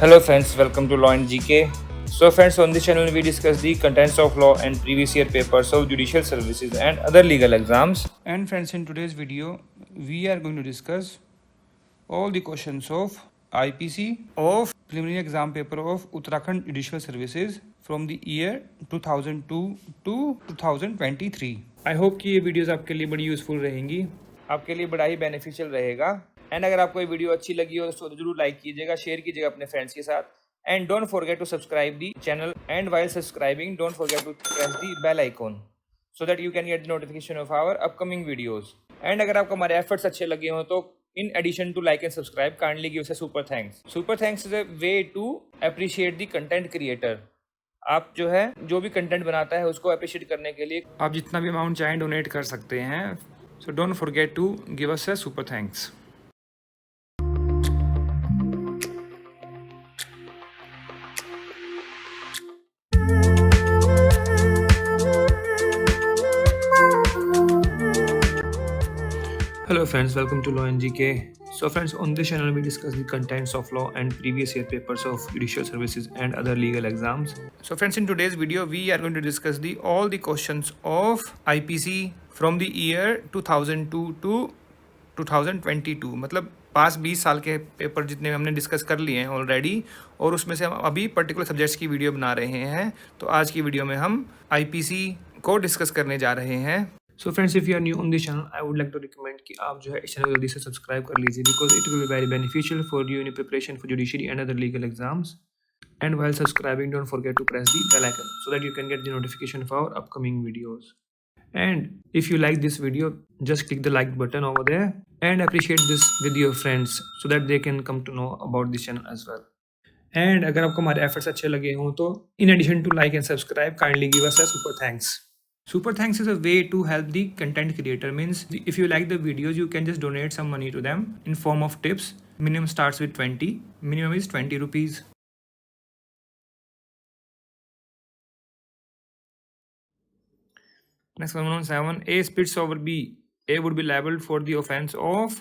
Hello friends, welcome to Law and GK. So friends, on this channel we discuss the contents of law and previous year papers of judicial services and other legal exams. And friends, in today's video we are going to discuss all the questions of IPC of preliminary exam paper of Uttarakhand Judicial Services from the year 2002 to 2023. I hope कि ये videos आपके लिए बड़ी useful रहेंगी, आपके लिए बड़ा ही beneficial रहेगा। एंड अगर आपको ये वीडियो अच्छी लगी हो तो जरूर लाइक कीजिएगा, शेयर कीजिएगा अपने फ्रेंड्स के साथ। And don't forget to subscribe the channel, and while subscribing don't forget to press the bell icon so that you can get the notification of our upcoming videos. And अगर आपको हमारे efforts अच्छे लगे हो तो in addition to like and subscribe, kindly give us a super thanks. Super thanks is a way to appreciate the content creator. आप जो है जो भी कंटेंट बनाता है उसको अप्रिशिएट करने के लिए आप जितना भी अमाउंट चाहें डोनेट कर सकते हैं। So don't forget to give us a super thanks. Hello friends, welcome to Law and GK. So friends, on this channel we discuss the contents of law and previous year papers of judicial services and other legal exams. So friends, in today's video we are going to discuss all the questions of IPC from the year 2002 to 2022. मतलब पास 20 साल के paper जितने हमने discuss कर लिए हैं already, और उसमें से हम अभी पर्टिकुलर सब्जेक्ट्स की वीडियो बना रहे हैं। तो आज की वीडियो में हम IPC को डिस्कस करने जा रहे हैं। So friends, if you are new on this channel I would like to recommend कि आप जो है इस चैनल को जल्दी से सब्सक्राइब कर लीजिए, because it will be very beneficial for you in preparation for judiciary and other legal exams. And while subscribing don't forget to press the bell icon so that you can get the notification of our upcoming videos. And if you like this video, just click the like button over there and appreciate this with your friends so that they can come to know about this channel as well. And अगर आपको हमारे efforts अच्छे लगे हों तो in addition to like and subscribe, kindly give us a super thanks. Super thanks is a way to help the content creator. Means if you like the videos, you can just donate some money to them in form of tips. Minimum starts with 20. Minimum is 20 rupees. Next one on 7. A splits over B. A would be liable for the offense of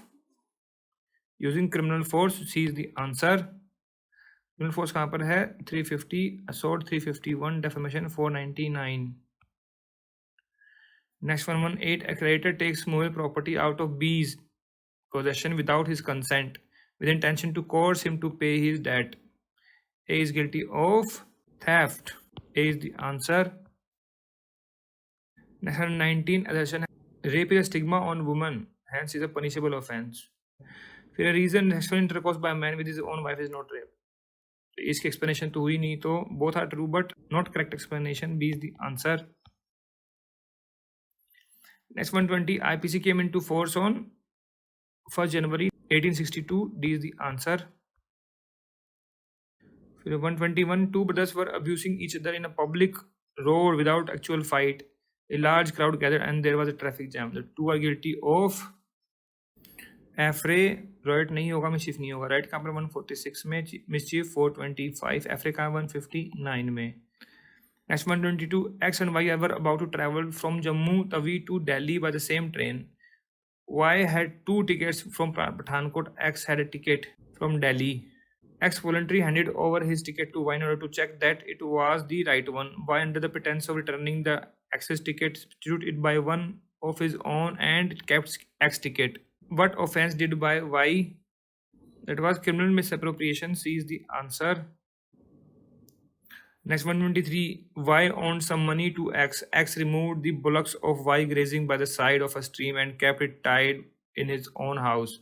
using criminal force. C is the answer. Criminal force कहाँ पर है? 350, assault 351, defamation 499. Next one 8. A creditor takes movable property out of B's possession without his consent with intention to coerce him to pay his debt. A is guilty of theft. A is the answer. Next one 19. Assertion. Rape is a stigma on woman, hence is a punishable offense. फिर reason sexual intercourse by a man with his own wife is not rape. तो इसकी explanation तो हुई नहीं, तो both are true but not correct explanation. B is the answer. Next 120. IPC came into force on 1st January 1862. D is the answer. 121. Two brothers were abusing each other in a public road without actual fight. A large crowd gathered and there was a traffic jam. The two are guilty of affray. Riot नहीं होगा, mischief नहीं होगा। Right कहाँ पर 146 में, mischief 425, एफरे कहाँ 159 में। Next 122. X and Y were about to travel from Jammu Tawi to Delhi by the same train. Y had 2 tickets from Pathankot. X had a ticket from Delhi. X voluntarily handed over his ticket to Y in order to check that it was the right one. Y, under the pretense of returning the X's ticket, substituted it by one of his own and kept X ticket. What offense did by Y? That was criminal misappropriation. C is the answer. Next 123. Y owed some money to X. X removed the bullocks of Y grazing by the side of a stream and kept it tied in his own house.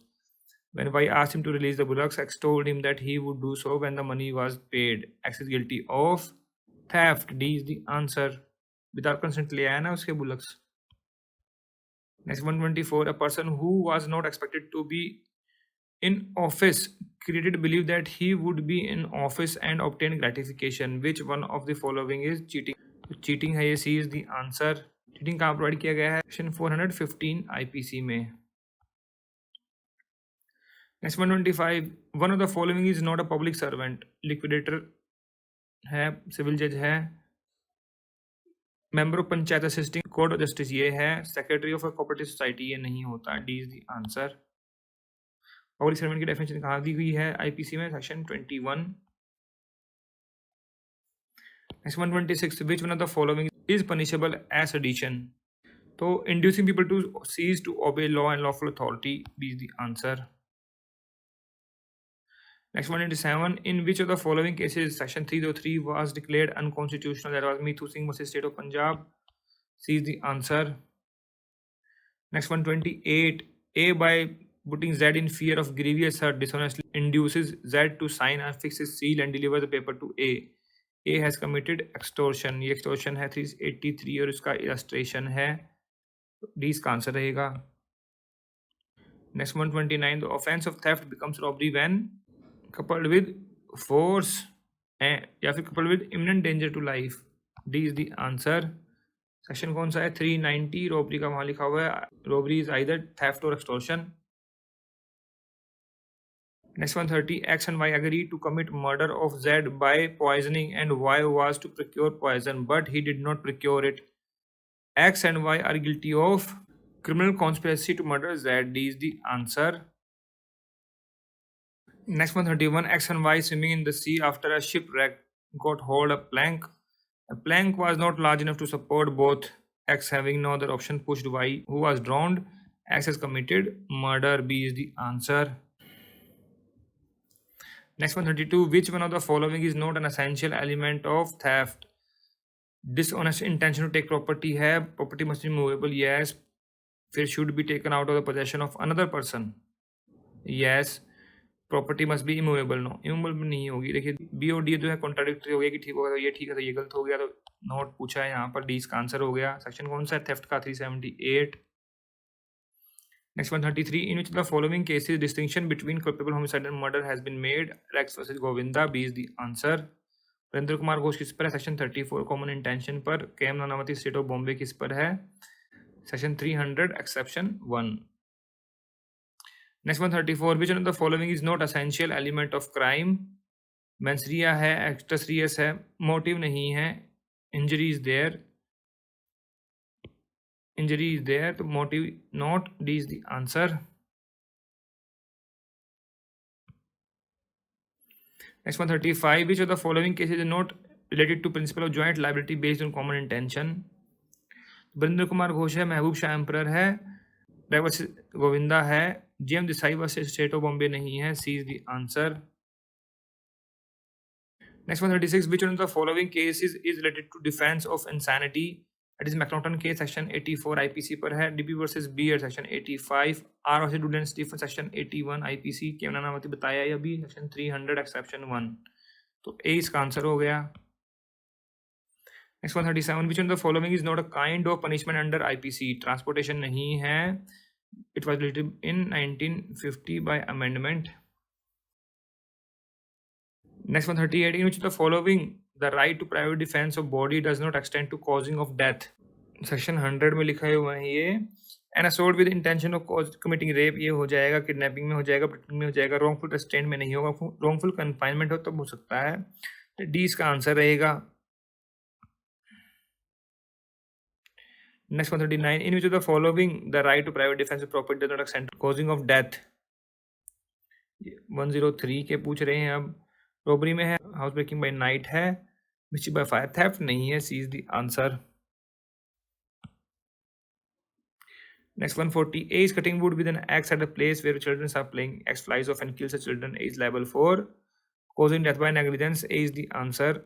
When Y asked him to release the bullocks, X told him that he would do so when the money was paid. X is guilty of theft. D is the answer. Without consent ले आया ना उसके bullocks. Next 124. A person who was not expected to be in office created belief that he would be in office and obtain gratification. Which one of the following is cheating? Cheating है ये, C is the answer. Cheating कहाँ provide किया गया है? Section 415 IPC में. Next 125. One of the following is not a public servant. Liquidator है, civil जज है, member of panchayat assisting court of justice ये है, secretary of a cooperative society ये नहीं होता. D is the answer. Public servant की डेफिनेशन कहाँ दी हुई है IPC में? Section 21. Next 126, which one of the following is punishable as sedition? So inducing people to cease to obey law and lawful authority is the answer. Next 127, in which of the following cases section 303 was declared unconstitutional? That was Mithu Singh versus State of Punjab. C is the answer. Next 128, A by putting Z in fear of grievous hurt dishonestly induces Z to sign and fix his seal and deliver the paper to A. A has committed extortion. ये extortion है 383 और इसका illustration है. D इसका answer रहेगा. Next 129, the offense of theft becomes robbery when coupled with force या फिर coupled with imminent danger to life. D is the answer. Section कौन सा है? 390 robbery का वहाँ लिखा हुआ है. Robbery is either theft or extortion. Next 130, X and Y agreed to commit murder of Z by poisoning and Y was to procure poison but he did not procure it. X and Y are guilty of criminal conspiracy to murder Z. D is the answer. Next 131, X and Y swimming in the sea after a shipwreck got hold of a plank. The plank was not large enough to support both. X having no other option pushed Y, who was drowned. X has committed murder. B is the answer. Next 132, which one of the following is not an essential element of theft? Dishonest intention to take property है. Property must be movable. Yes. फिर should be taken out of the possession of another person. Yes. Property must be immovable. No, immovable नहीं होगी. देखिए B और D जो है contradictory हो गया कि ठीक होगा तो ये ठीक है तो ये गलत हो गया तो नोट पूछा है यहाँ पर. D इसका आंसर हो गया. सेक्शन कौन सा है? थेफ्ट का 378. Next 133, in which of the following cases distinction between culpable homicide and murder has been made? Rex versus Govinda. B is the answer. Virendra Kumar Ghosh किस पर है? सेक्शन 34 कॉमन इंटेंशन पर. KM Nanavati state of Bombay किस पर है? Section 300 exception 1. Next 134, which one of the following is not essential element of crime? Mensrea है, actus reus है, motive नहीं है, injury is there. Injury is there, तो motive not. D is the answer. Next 135, which of the following cases is not related to principle of joint liability based on common intention? Virendra Kumar Ghosh है, महबूब Shah emperor है, गोविंदा है, GM Desai versus state of Bombay नहीं है. C is the answer. Next 136, which one of the following cases is related to defense of insanity? That is McNaughton case, section 84 IPC पर है. DB versus Beer, section 85. R versus Duden Stephen, section 81 IPC. के नानावती बताया है अभी, section 300 exception 1. तो A इसका answer हो गया. Next 137, which one of the following is not a kind of punishment under IPC? Transportation नहीं है. It was deleted in 1950 by amendment. Next 138, in which of the following the right to private defense of body does not extend to causing of death? Section 100 में लिखा हुआ है ये. An assault with intention of committing rape ये हो जाएगा, kidnapping में हो जाएगा, protecting में हो जाएगा, wrongful restraint में नहीं होगा, wrongful confinement हो तब हो सकता है. D इसका आंसर रहेगा. Next 139, in which of the following the right to private defense of property does not extend to causing of death? 103 के पूछ रहे हैं अब. Robbery में है, house breaking by night है, mischief by fire, theft नहीं है. C is the answer. Next 140, A is cutting wood with an axe at a place where children are playing. Axe flies off and kills the children. A is liable for causing death by negligence. A is the answer.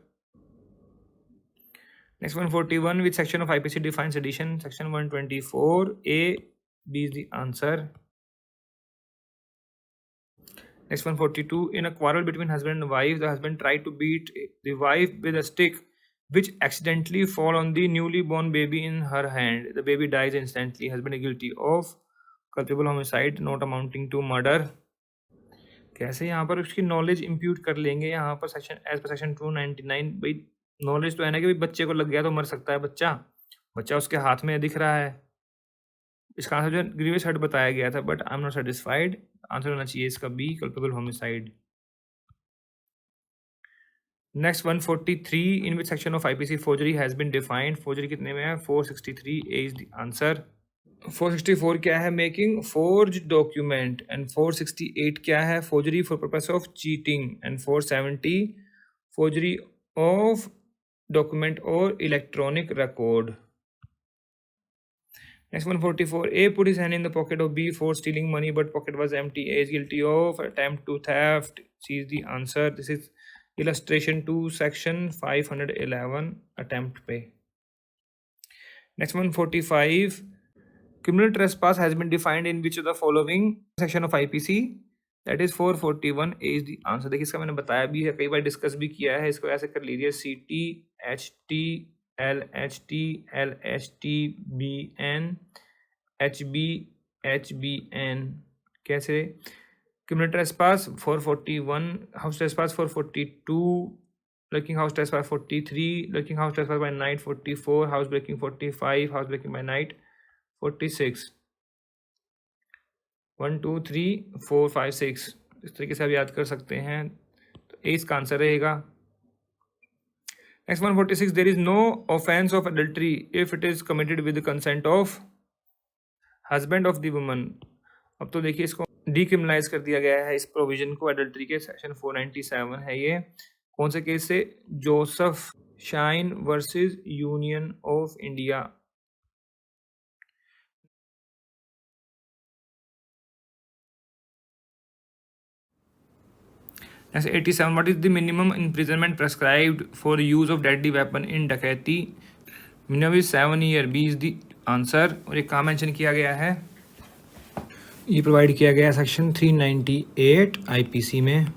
Next 141, which section of IPC defines sedition? Section 124. A, B is the answer. Next 142, in a quarrel between husband and wife, the husband tried to beat the wife with a stick which accidentally fall on the newly born baby in her hand. The baby dies instantly. Husband is guilty of culpable homicide not amounting to murder. कैसे यहाँ पर उसकी knowledge impute कर लेंगे? यहाँ पर section as per section 299. भाई knowledge तो है ना कि बच्चे को लग गया तो मर सकता है बच्चा. बच्चा उसके हाथ में दिख रहा है. इसका आंसर जो ग्रीवियस हर्ट बताया गया था, but I am not satisfied. Answer होना चाहिए इसका B, culpable homicide. Next 143, in which section of IPC forgery has been defined? Forgery कितने में है? 463. ए इज द आंसर. 464 क्या है? Making forge document. एंड 468 क्या है? Forgery for purpose of cheating. And 470 forgery of document or electronic record. Next 144. A put his hand in the pocket of B for stealing money, but pocket was empty. A is guilty of attempt to theft. C is the answer. This is illustration 2, section 511, attempt pay. Next 145. Criminal trespass has been defined in which of the following section of IPC? That is 441. A is the answer. देखिए इसका मैंने बताया भी है, कई बार discuss भी किया है, इसको ऐसे कर लीजिए CT HT LHT LHT BN HB HBN. कैसे? Criminal trespass 441, house trespass 442, lurking house trespass 43, lurking house trespass by night 44, house breaking 45, house breaking by night 46. 1 2 3 4 5 6 इस तरीके से आप याद कर सकते हैं, तो ए इसका आंसर रहेगा. Next 146. There is no offence of adultery if it is committed with consent of husband of the woman. अब तो देखिए इसको डीक्रिमिनलाइज कर दिया गया है, इस प्रोविजन को अडल्ट्री के. सेक्शन 497 है ये. कौन से केस से? Joseph Shine versus union of India. Next 87. What is the minimum imprisonment prescribed for the use of deadly weapon in डकैती? Minimum is 7 years. B is the answer. और एक कहाँ मेंशन किया गया है? ये प्रोवाइड किया गया सेक्शन 398 IPC में.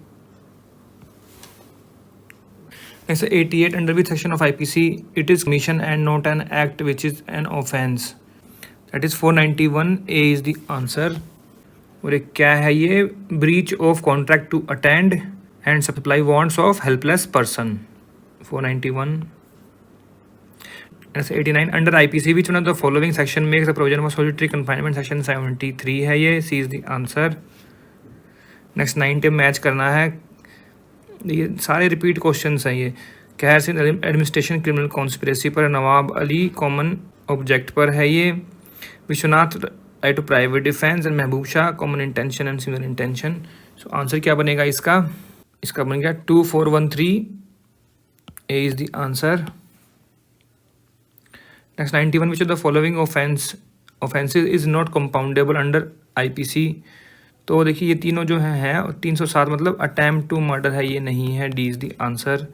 Next 88. Under which section of IPC it is commission and not an act which is an offence? That is 491. A is the answer. और एक क्या है ये? Breach of contract to attend and supply wants of helpless person. 491. 89. Under IPC which one of the following section makes the provision for solitary confinement. Section 73 है ये. C is the answer. Next 90 match करना है. ये सारे repeat question हैं ये. Kehar Singh administration criminal conspiracy पर. Nawab Ali common object पर है ये. Vishwanath right to private defence and Mehboob Shah common intention and similar intention. So answer क्या बनेगा इसका? इसका बनेगा 2413. A is the answer. Next 91. Which of the following offences is not compoundable under IPC. तो देखिए ये तीनों जो हैं 307 मतलब अटैम्प्ट टू मर्डर है, ये नहीं है. D is the answer.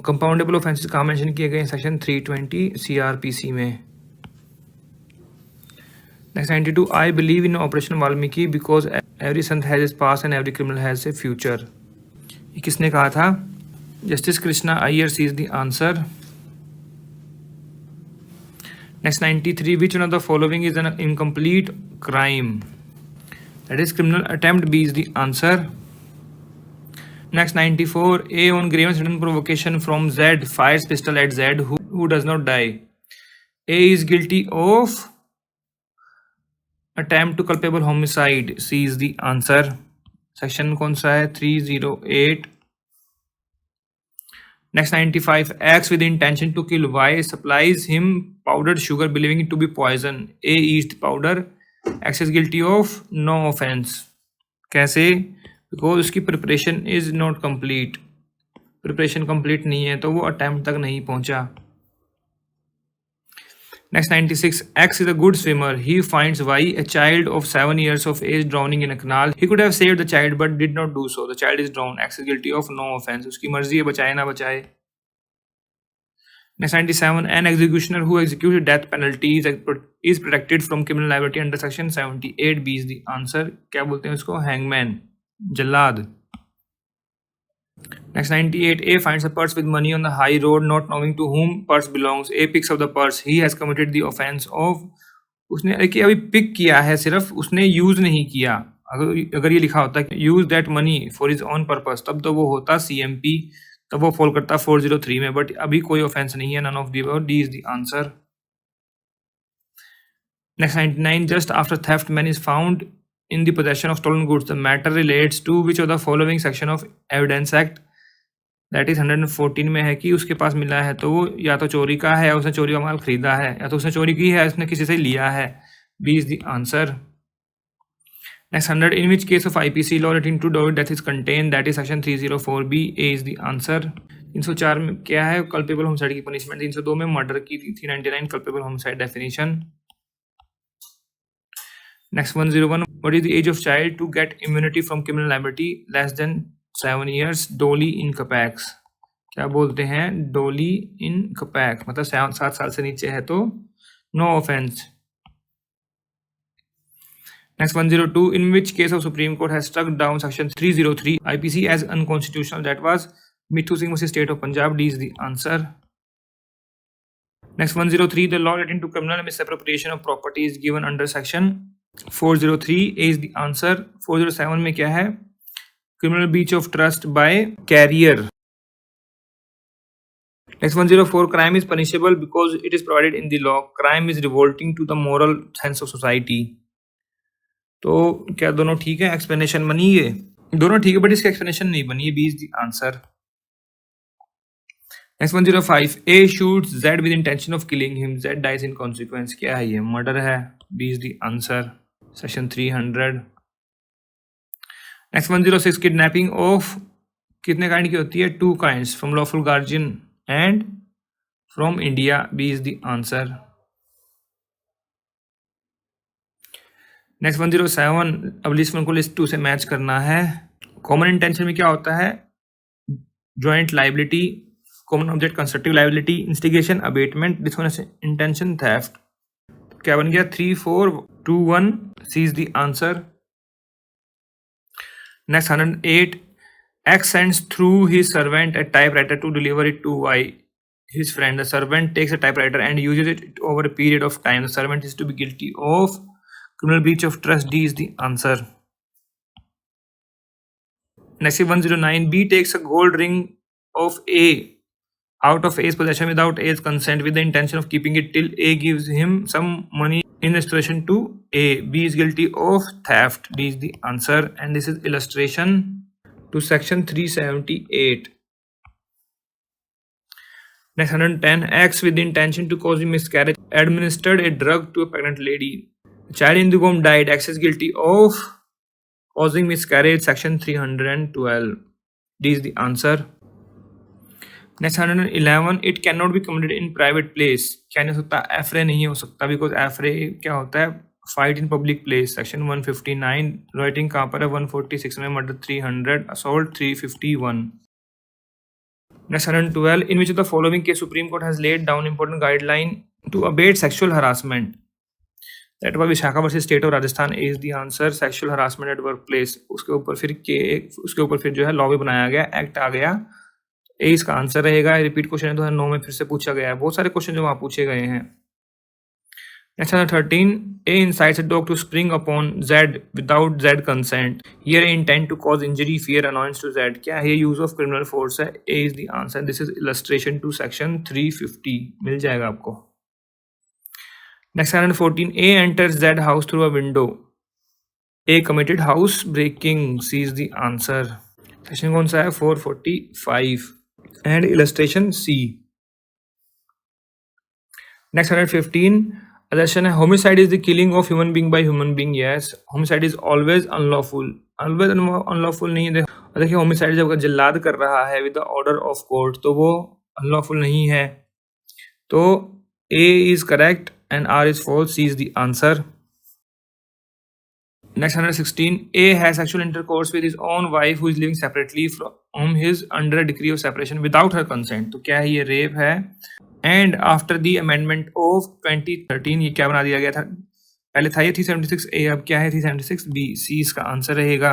Compoundable offences कहाँ मेंशन किए गए? सेक्शन 320 CRPC में. Next 92. I believe in Operation Valmiki because every sant has its past and every criminal has a future. ये किसने कहा था? Justice Krishna Iyer. C is the answer. Next 93. Which one of the following is an incomplete crime? That is criminal attempt. B is the answer. Next 94. A on grave and sudden provocation from Z fires pistol at Z who does not die. A is guilty of attempt to culpable homicide. C is the answer. Section कौन सा है? 308. Next 95. Acts with intention to kill. Y supplies him powdered sugar believing it to be poison. A eats the powder. X is guilty of no offense. कैसे? Because उसकी preparation is not complete. Preparation complete नहीं है तो वो attempt तक नहीं पहुंचा. Next 96. X is a good swimmer. He finds Y, a child of 7 years of age, drowning in a canal. He could have saved the child but did not do so. The child is drowned. X is guilty of no offense. उसकी मर्जी है बचाए ना बचाए. Next 97. An executioner who executes death penalty is protected from criminal liability under section 78. B is the answer. क्या बोलते हैं उसको? Hangman. Jallad. Next 98. A finds a purse with money on the high road not knowing to whom purse belongs. A picks up the purse. He has committed the offense of. उसने देखिए अभी pick किया है सिर्फ, उसने use नहीं किया. अगर ये लिखा होता है use that money for his own purpose तब तो वो होता CMP, तब वो फॉल करता 403 में. बट अभी कोई ऑफेंस नहीं है. None of the above. D is the answer. Next 99. Just after theft man is found in the possession of stolen goods. The matter relates to which of the following section of Evidence Act. That is 114 में है कि उसके पास मिला है तो वो या तो चोरी का है या उसने चोरी का माल खरीदा है या तो उसने चोरी की है उसने किसी से लिया है. B is the answer. Next 100. In which case of IPC law relating to death is contained? That is section 304B. A is the answer. 304 में क्या है कल्पेबल होमसाइड की पनिशमेंट, 302 में मर्डर की, 399 culpable homicide definition. Next 101, what is the age of child to get immunity from criminal liability less than 7 years, डोली इन कपैक्स। क्या बोलते हैं डोली इन कपैक्स, मतलब 7 साल से नीचे है तो no offence. Next 102, in which case of Supreme Court has struck down section 303 IPC as unconstitutional? That was Mithu Singh versus State of Punjab. D is the answer. Next 103, the law relating to criminal misappropriation of property is given under section 403. A is the answer. 407 में क्या है criminal breach of trust by carrier. Next 104, crime is punishable because it is provided in the law. Crime is revolting to the moral sense of society. तो क्या दोनों ठीक है? Explanation बनी ये दोनों ठीक है, बट इसका एक्सप्लेनेशन नहीं बनी है। B is the answer. Next 105, A shoots Z with intention of killing him, Z dies in consequence. क्या है ये? मर्डर है। B is the answer, section 300। Next 106, kidnapping of कितने काइंड की होती है? 2 kinds, from lawful guardian and from India. B is the answer. Next 107, अब list 1 को लिस्ट 2 से मैच करना है। कॉमन इंटेंशन में क्या होता है? Joint liability, common object constructive liability, instigation, abetment, dishonest intention, theft. क्या बन गया? 3 4 2 1। C is the answer. Next 108, X sends through his servant a typewriter to deliver it to Y, his friend. The servant takes a typewriter and uses it over a period of time. The servant is to be guilty of criminal breach of trust. D is the answer. Next 109, B takes a gold ring of A out of A's possession without A's consent with the intention of keeping it till A gives him some money in restoration to A. B is guilty of theft. D is the answer. And this is illustration to section 378. Next 110, acts with the intention to cause a miscarriage, administered a drug to a pregnant lady. The child in the womb died. X is guilty of causing miscarriage, section 312. D is the answer. Next 111, it cannot be committed in private place. क्या नहीं हो सकता? एफरे नहीं हो सकता, because एफरे क्या होता है? Fight in public place, section 159। Writing कहाँ पर है? 146 में। Murder 300, assault 351। Next 112, in which of the following case Supreme Court has laid down important guideline to abate sexual harassment? That was Vishakha versus state of Rajasthan. Is the answer. Sexual harassment at work place, उसके ऊपर फिर जो है law भी बनाया गया, act आ गया। ए इसका आंसर रहेगा। रिपीट क्वेश्चन है 2009 में फिर से पूछा गया है। बहुत सारे क्वेश्चन जो वहाँ पूछे गए हैं। Next 13, A incites a dog to spring upon Z without Z consent. Here A intend to cause injury, fear, annoyance to Z. क्या है? यूज ऑफ क्रिमिनल फोर्स है। A is the answer. This is illustration to section 350, मिल जाएगा आपको। Next 114, A enters Z house through a window. A committed house breaking. C is the answer. Section कौन सा है? 445 and illustration C. Next 115, assertion है homicide is the killing of human being by human being. Yes, homicide is always unlawful. Always unlawful नहीं है। देखिए homicide जब जल्लाद कर रहा है with the order of court तो वो unlawful नहीं है। तो A is correct and R is false. C is the answer. Next 116, A has sexual intercourse with his own wife who is living separately from his under a decree of separation without her consent. तो क्या है? ये rape है। And after the amendment of 2013 ये क्या बना दिया गया था? पहले था ये 376 A, अब क्या है? 376 B. C इसका आंसर रहेगा।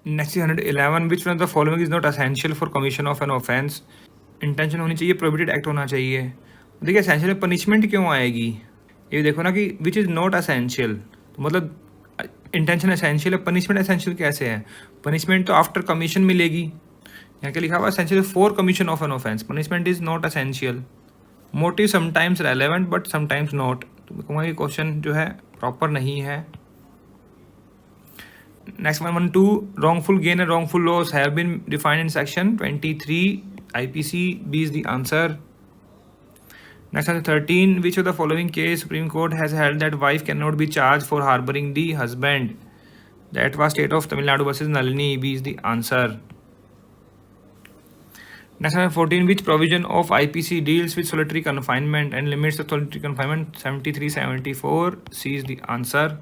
Next 111, which one of the following is not essential for commission of an offense? Intention होनी चाहिए, प्रोहिबिटेड एक्ट होना चाहिए। देखिए एसेंशियल में पनिशमेंट क्यों आएगी? ये देखो ना कि विच इज़ नॉट एसेंशियल, तो मतलब इंटेंशन एसेंशियल है, पनिशमेंट एसेंशियल कैसे है? पनिशमेंट तो आफ्टर कमीशन मिलेगी। यहाँ क्या लिखा हुआ? Essential for commission of an offence. Punishment is not essential. Motive sometimes relevant but sometimes not. तो मैं कहूँगा ये क्वेश्चन जो है प्रॉपर नहीं है। Next 112, wrongful gain and wrongful loss have been defined in section 23 IPC. B is the answer. Next 13, which of the following case Supreme Court has held that wife cannot be charged for harboring the husband? That was state of Tamil Nadu versus Nalini. B is the answer. Next number 14. Which provision of IPC deals with solitary confinement and limits the solitary confinement? 73, 74. C is the answer.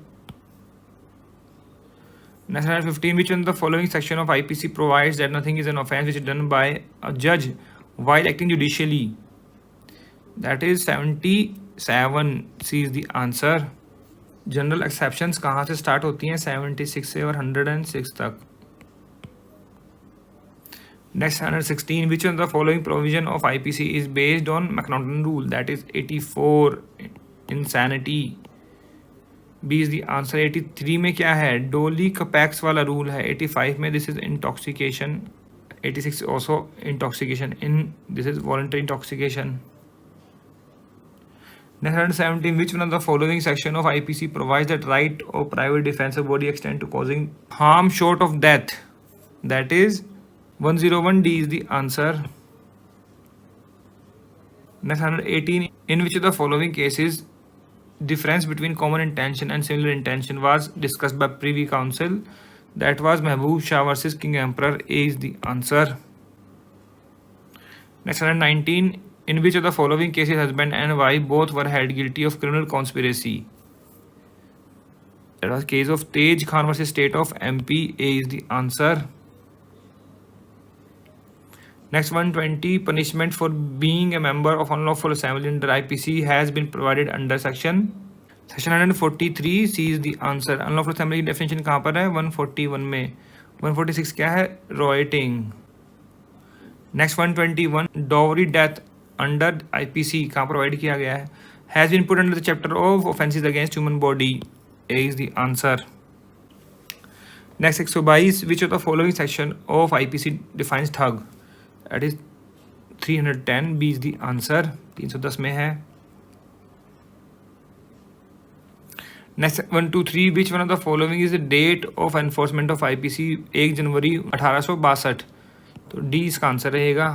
Next number 15. Which one of the following section of IPC provides that nothing is an offence which is done by a judge while acting judicially? That is 77. C is the answer. General exceptions कहाँ से start होती हैं? 76 से और 106 तक. Next 116. Which one of the following provision of IPC is based on McNaughton rule? That is 84. Insanity. B is the answer. 83 में क्या है? डोली कपैक्स वाला रूल है. 85 में this is intoxication. 86 also intoxication. This is voluntary intoxication. Next 117. Which one of the following section of IPC provides that right of private defense of body extend to causing harm short of death? That is 101. D is the answer. Next 118. In which of the following cases difference between common intention and similar intention was discussed by Privy Council? That was Mehboob Shah versus King Emperor. A is the answer. Next 119. In which of the following cases husband and wife both were held guilty of criminal conspiracy? That was case of Tej Khan versus State of MP. A is the answer. Next 120. Punishment for being a member of unlawful assembly under IPC has been provided under section 143. C is the answer. Unlawful assembly की definition कहाँ पर है? 141 में. 146 क्या है? Rioting. Next 121. Dowry death under IPC कहाँ provide किया गया है? Has been put under the chapter of offences against human body. A is the answer. Next 122. Which of the following section of IPC defines thug? That is 310. B is the answer. 310 में है. Next 123. Which one of the following is the date of enforcement of IPC? 1 जनवरी 1862. तो D इसका answer रहेगा.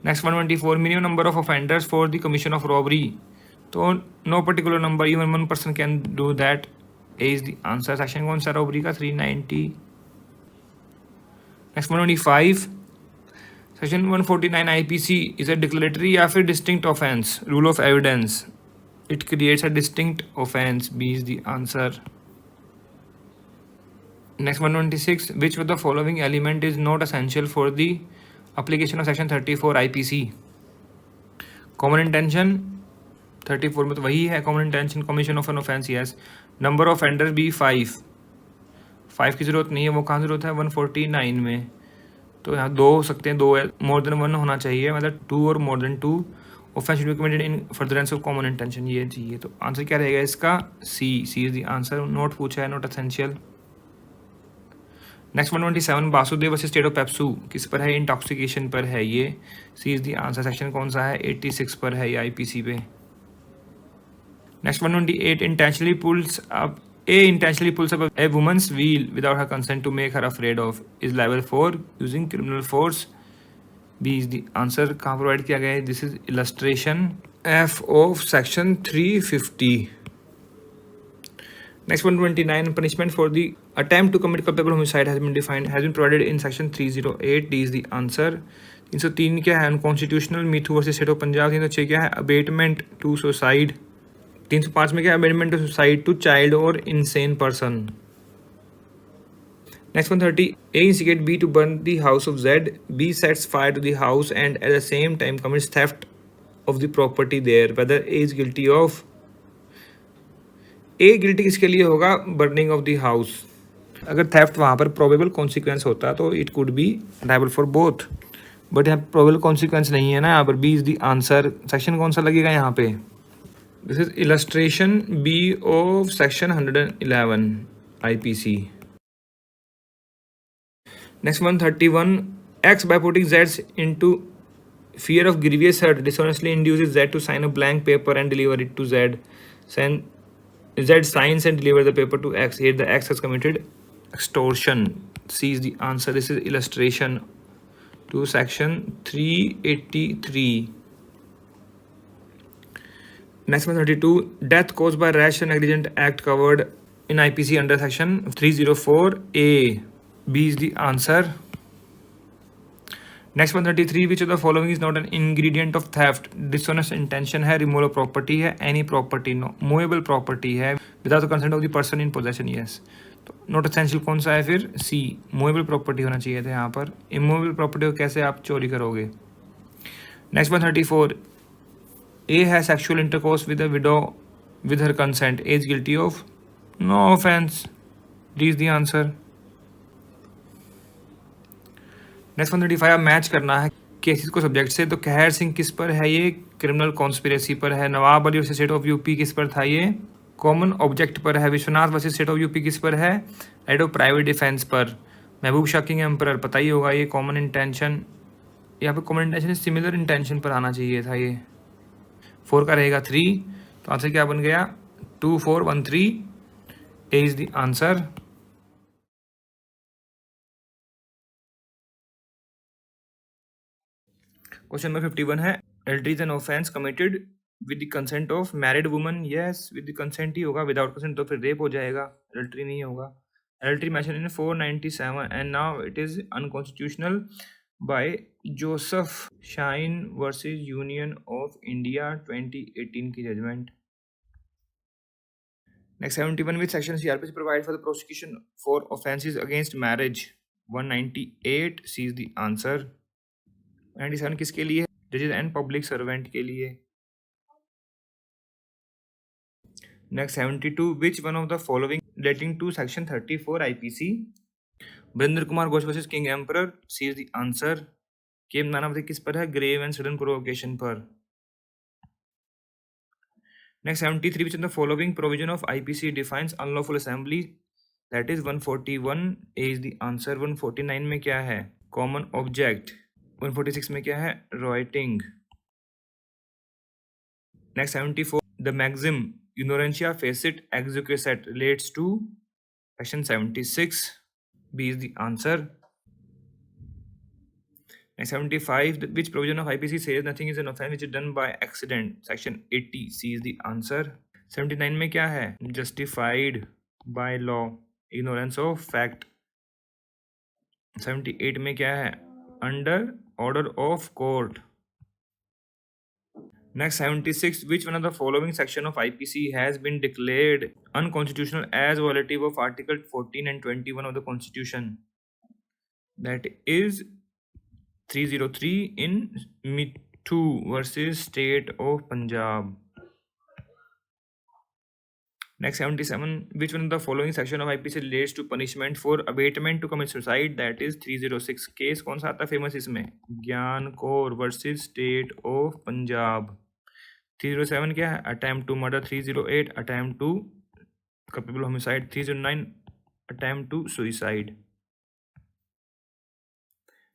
Next 124. Minimum number of offenders for the commission of robbery. तो no particular number, even one person can do that. A is the answer. Section कौन सा robbery का? 390. Next 125. Section 149 IPC is a declaratory या फिर distinct offence. Rule of evidence. It creates a distinct offence. B is the answer. Next 126. Which of the following element is not essential for the application of section 34 IPC? Common intention. 34 में तो वही है. Common intention commission of an offence. Yes. Number of offenders B 5. 5 की जरूरत नहीं है. वो कहाँ जरूरत है? 149 में. तो यहाँ 2 हो सकते हैं. 2 है. More than 1 होना चाहिए. मतलब 2 और more than 2. Offence should be committed in furtherance of common intention. ये चाहिए. तो आंसर क्या रहेगा इसका? C. C is the answer. Not पूछा है. Not essential. Next 127. Vasudev versus state of PEPSU किस पर है? इंटॉक्सिकेशन पर है ये. C is the answer. Section कौन सा है? 86 पर है ये आईपीसी पे. Next 128. Intentionally pulls up a woman's veil without her consent to make her afraid of is liable for using criminal force. B is the answer. कहाँ provide किया गया है? This is illustration F of section 350. Next 129. Punishment for the attempt to commit culpable homicide has been provided in section 308. D is the answer. 303 क्या है? Unconstitutional. Mithu versus state of Punjab. 306 क्या है? Abatement to suicide. 305 में क्या है? Abatement to suicide to child or insane person. Next 130. A instigate B to burn the house of Z. B sets fire to the house and at the same time commits theft of the property there. Whether A is guilty of. A guilty किसके लिए होगा? Burning of the house. अगर theft वहाँ पर probable consequence होता तो it could be liable for both. But यहाँ probable consequence नहीं है ना यहाँ पर. B is the answer. Section कौन सा लगेगा यहाँ पे? This is illustration B of section 111 IPC. Next 131. X by putting जेड्स into fear of grievous hurt dishonestly induces Z to sign a blank paper and deliver it to Z. Z signs and delivers the paper to X. Here the X has committed extortion. C is the answer. This is illustration to section 383. Next 132. Death caused by rash and negligent act covered in IPC under section 304A. B is the answer. Next 133, which of the following is not an ingredient of theft? Dishonest intention है, removable property है, any property, no, movable property है, without the consent of the person in possession, yes. तो not essential कौन सा है फिर? सी, movable property होना चाहिए था यहाँ पर. इमूवेबल प्रॉपर्टी को कैसे आप चोरी करोगे? नेक्स्ट 134, ए है sexual intercourse with a window with her consent, is guilty of? No offense. D is the answer. Next 135, आप मैच करना है केसेस को सब्जेक्ट से. तो कहर सिंह किस पर है? ये क्रिमिनल कॉन्स्पिरेसी पर है. Nawab Ali versus state of UP किस पर था? ये कॉमन ऑब्जेक्ट पर है. Vishwanath versus state of UP किस पर है? राइट ऑफ प्राइवेट डिफेंस पर. महबूब शाह किंग एम्परर पता ही होगा. ये कॉमन इंटेंशन, यहाँ पे कॉमन इंटेंशन सिमिलर इंटेंशन पर आना चाहिए था. ये 4 का रहेगा 3. तो आंसर क्या बन गया? 2413. A is the answer. Question number 51 है, adultery is an offence committed with the consent of married woman. Yes, with the consent ही होगा. विदाउट कंसेंट तो फिर रेप हो जाएगा, एडल्ट्री नहीं होगा. Adultery mention in 497 and now it is unconstitutional by Joseph Shine versus union of India 2018 की judgement. Next 71, which section CRPC provide for the prosecution for offences against marriage? 198. C is the answer. 97 किसके लिए? Judges and public servant के लिए. Next 72, which one of the following relating to section 34 IPC? Barinder Kumar Ghosh versus King Emperor. C is the answer. केम नानावती किस पर है? Grave and sudden provocation पर. Next 73, which of the following provision of IPC defines unlawful assembly? That is 141. A is the answer. 149 में क्या है? Common object. 146 में क्या है? Rioting. Next 74, the maxim ignorantia facit exequisite relates to section 76. B is the answer. Next 75, which provision of IPC says nothing is an offense which is done by accident? Section 80. C is the answer. 79 में क्या है? Justified by law, ignorance of fact. 78 में क्या है? Under order of court. Next 76, which one of the following section of IPC has been declared unconstitutional as violative of Article 14 and 21 of the Constitution? That is 303 in Mithu versus State of Punjab. Next 77, which one of the following section of IPC relates to punishment for abatement to commit suicide? That is 306. Case कौन सा आता है famous इसमें? Gian Kaur versus state of Punjab. 307 क्या है? Attempt to murder. 308 attempt to culpable homicide. 309 attempt to suicide.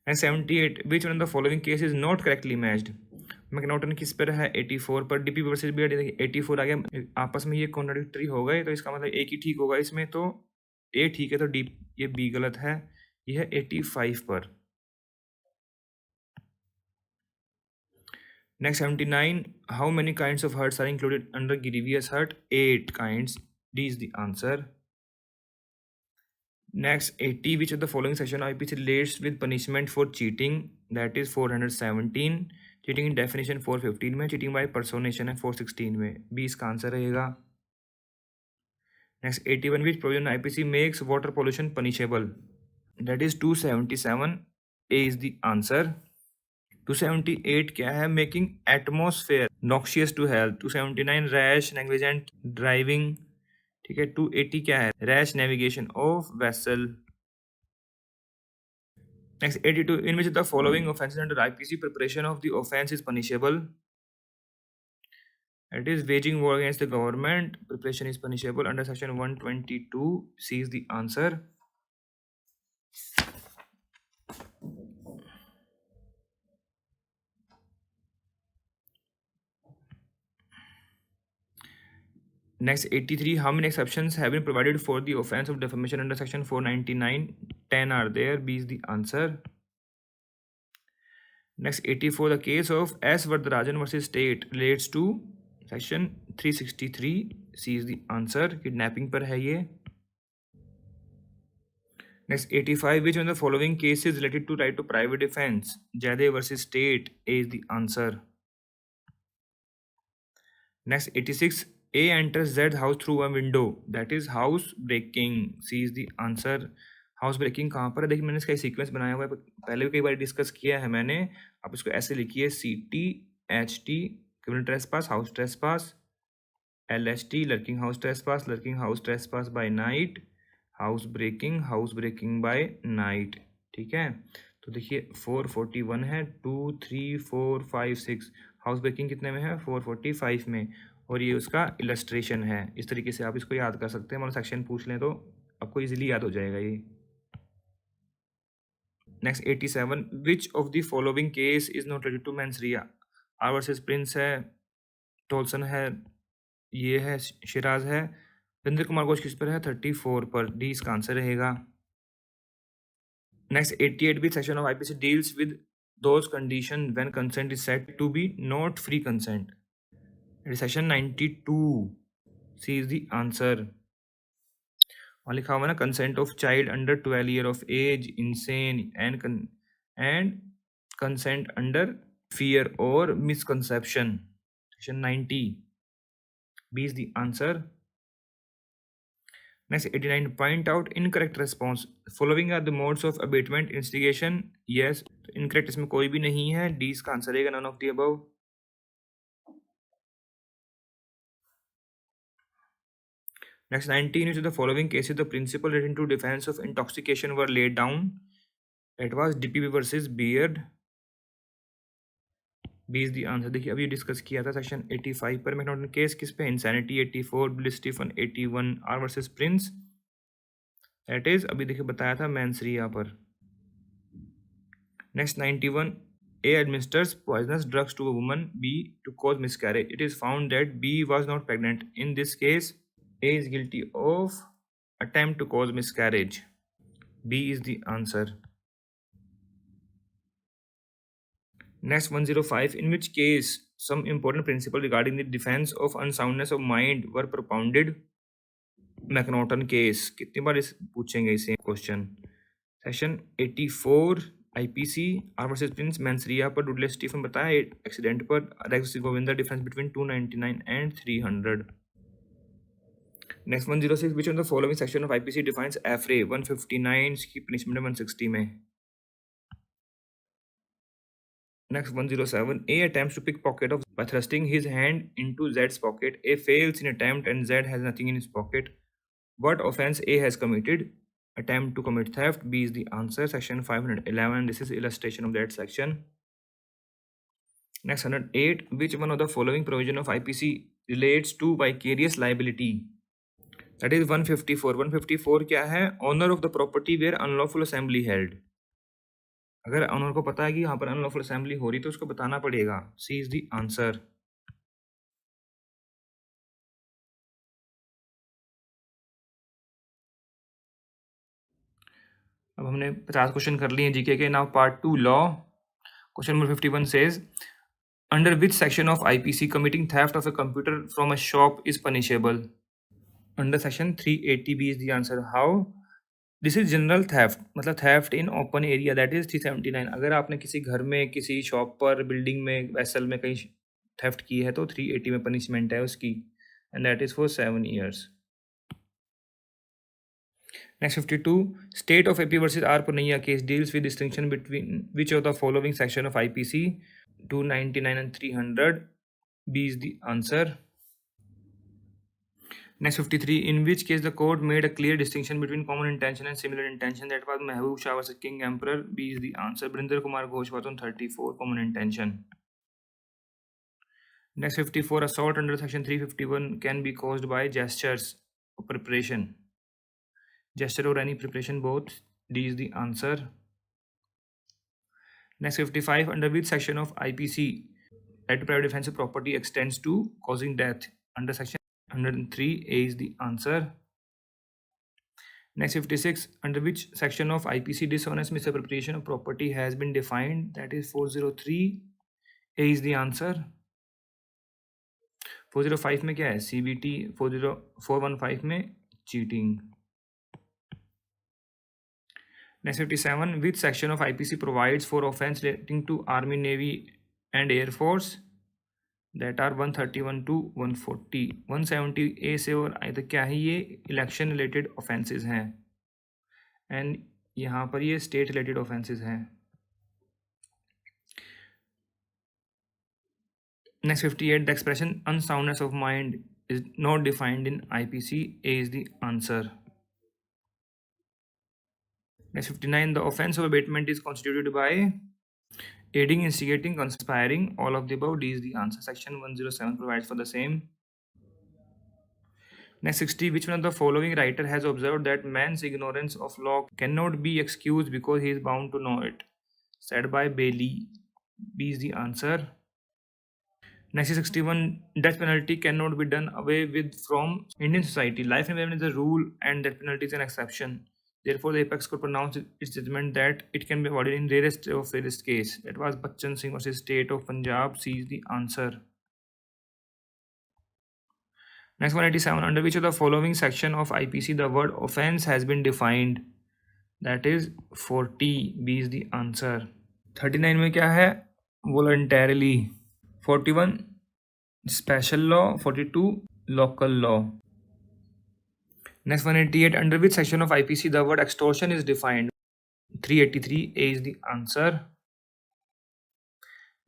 And 78, which one of the following case is not correctly matched? McNaughton किस पर है? 84 पर. DP versus BRD. देखिए 84 आ गया, आपस में ये कॉन्ट्राडिक्टरी हो गए, तो इसका मतलब एक ही ठीक होगा इसमें. तो ए ठीक है, तो डी, ये बी गलत है. ये है 85 पर. Next 79, how many kinds of hurts are included under grievous hurt? 8 kinds. D is the answer. Next 80, which of the following section of IPC relates with punishment for cheating? That is 417. Cheating in definition 415 में. Cheating by personation है 416 में. B इसका answer रहेगा. Next 81, which provision IPC makes water pollution punishable? That is 277. A is the answer. 278 क्या है? Making atmosphere noxious to health. 279 rash negligent driving. ठीक है. 280 क्या है? Rash navigation of vessel. Next 82, in which the following offences under IPC preparation of the offence is punishable? It is waging war against the government. Preparation is punishable under section 122. C is the answer. Next 83, how many exceptions have been provided for the offense of defamation under section 499? 10 are there. B is the answer. Next 84, the case of S. Vardarajan versus State relates to section 363. C is the answer. Kidnapping पर है ये. Next 85, which one of the following cases related to right to private defense? Jade versus state is the answer. Next 86, A enters Z's house through a window. That is house breaking. C is the answer. House breaking कहाँ पर है? देखिए मैंने इसका sequence बनाया हुआ है, पहले भी कई बार डिस्कस किया है मैंने. आप इसको ऐसे लिखिए: CT HT criminal trespass, house trespass; LHT lurking house trespass, lurking house trespass by night; house breaking by night. ठीक है, तो देखिए 441 है, 2 3 4 5 6. हाउस ब्रेकिंग कितने में है? 445 में. और ये उसका इलस्ट्रेशन है. इस तरीके से आप इसको याद कर सकते हैं. मतलब सेक्शन पूछ लें तो आपको इजीली याद हो जाएगा ये. Next 87, which of the following case is not related to mens rea? R versus prince है, टोल्सन है, ये है शिराज है, वीरेंद्र कुमार घोष किस पर है? 34 पर. डी इसका आंसर रहेगा. Next 88, which section of IPC deals with those condition when consent is said to be not free consent? It is section 92. C is the answer. वहाँ लिखा हुआ ना, consent of child under 12 year of age, insane and consent under fear और misconception. Section 90. B is the answer. Next 89, point out incorrect response. Following are the modes of abatement: instigation, yes. तो incorrect इसमें कोई भी नहीं है. D इसका answer रहेगा, none of the above. Next 19, which of the following cases the principle relating to defense of intoxication were laid down? It was DPP versus Beard. B is the answer. देखिए अभी discuss किया था section 85 पर. McDonald case किस पे? Insanity 84, Bill Stephen 81, R versus prince that is अभी देखिए बताया था मैंसरिया पर. Next 91, A administers poisonous drugs to a woman B to cause miscarriage. It is found that B was not pregnant. In this case, A is guilty of attempt to cause miscarriage. B is the answer. Next 105, in which case some important principle regarding the defense of unsoundness of mind were propounded? McNaughton case. कितनी बार इस पूछेंगे इसे question? Section 84 IPC, R versus Prince, mens rea पर, Dudley Stephen बताया, accident पर, Rex Govinda, difference between 299 and 300. Next 106, which of the following section of IPC defines affray? 159 की punishment है 160 में. Next 107, A attempts to pickpocket of by thrusting his hand into Z's pocket. A fails in attempt and Z has nothing in his pocket. What offense A has committed? Attempt to commit theft. B is the answer. Section 511. This is illustration of that section. Next 108, which one of the following provision of IPC relates to vicarious liability? That is 154. 154 क्या है? Owner of the property where unlawful assembly held. अगर honour को पता है कि यहाँ पर unlawful assembly हो रही तो उसको बताना पड़ेगा. C is the answer. अब हमने 50 क्वेश्चन कर लिए जीके के. Now part 2 law. Question number 51 says, under which section of IPC committing theft of a computer from a shop is punishable? Under section 380. B is the answer. How? This is general theft, मतलब theft in open area, that is 379. अगर आपने किसी घर में, किसी shop पर, building में, vessel में कहीं थेफ्ट की है तो 380 में पनिशमेंट है उसकी, and that is for 7 years. Next 52, State of AP versus R Purnaiya case deals with distinction between which of the following section of IPC? 299 and 300. B is the answer. Next 53, in which case the court made a clear distinction between common intention and similar intention? That was Mehboob Shah versus King Emperor. B is the answer. Barinder Kumar Ghosh was on 34, common intention. Next 54, assault under section 351 can be caused by gestures or preparation. Gesture or any preparation, both. D is the answer. Next 55, under which section of IPC right to private defense of property extends to causing death? Under section 103. A is the answer. Next 56, under which section of IPC dishonest misappropriation of property has been defined? That is 403. A is the answer. 405 में क्या है? CBT. 415 में cheating. Next 57, which section of IPC provides for offense relating to Army, Navy and Air Force? That are 131 to 140. 170A से और तो क्या है, ये इलेक्शन रिलेटेड ऑफेंसेस हैं एंड यहाँ पर ये स्टेट रिलेटेड ऑफेंसेस हैं. Next 58, the expression unsoundness of mind is not defined in IPC. A is the answer. Next 59, the offense of abatement is constituted by aiding, instigating, conspiring, all of the above. D is the answer. Section 107 provides for the same. Next 60, which one of the following writer has observed that man's ignorance of law cannot be excused because he is bound to know it? Said by Bailey. B is the answer. Next is 61, death penalty cannot be done away with from Indian society. Life imprisonment is a rule and death penalty is an exception. Therefore, the apex court pronounced its judgment that it can be avoided in rarest of rarest case. That was Bachchan Singh versus State of Punjab. C is the answer. Next 187, under which of the following section of IPC the word offense has been defined? That is 40. B is the answer. 39 में क्या है? Voluntarily. 41, special law. 42, local law. Next 188, under which section of IPC the word extortion is defined? 383, A is the answer.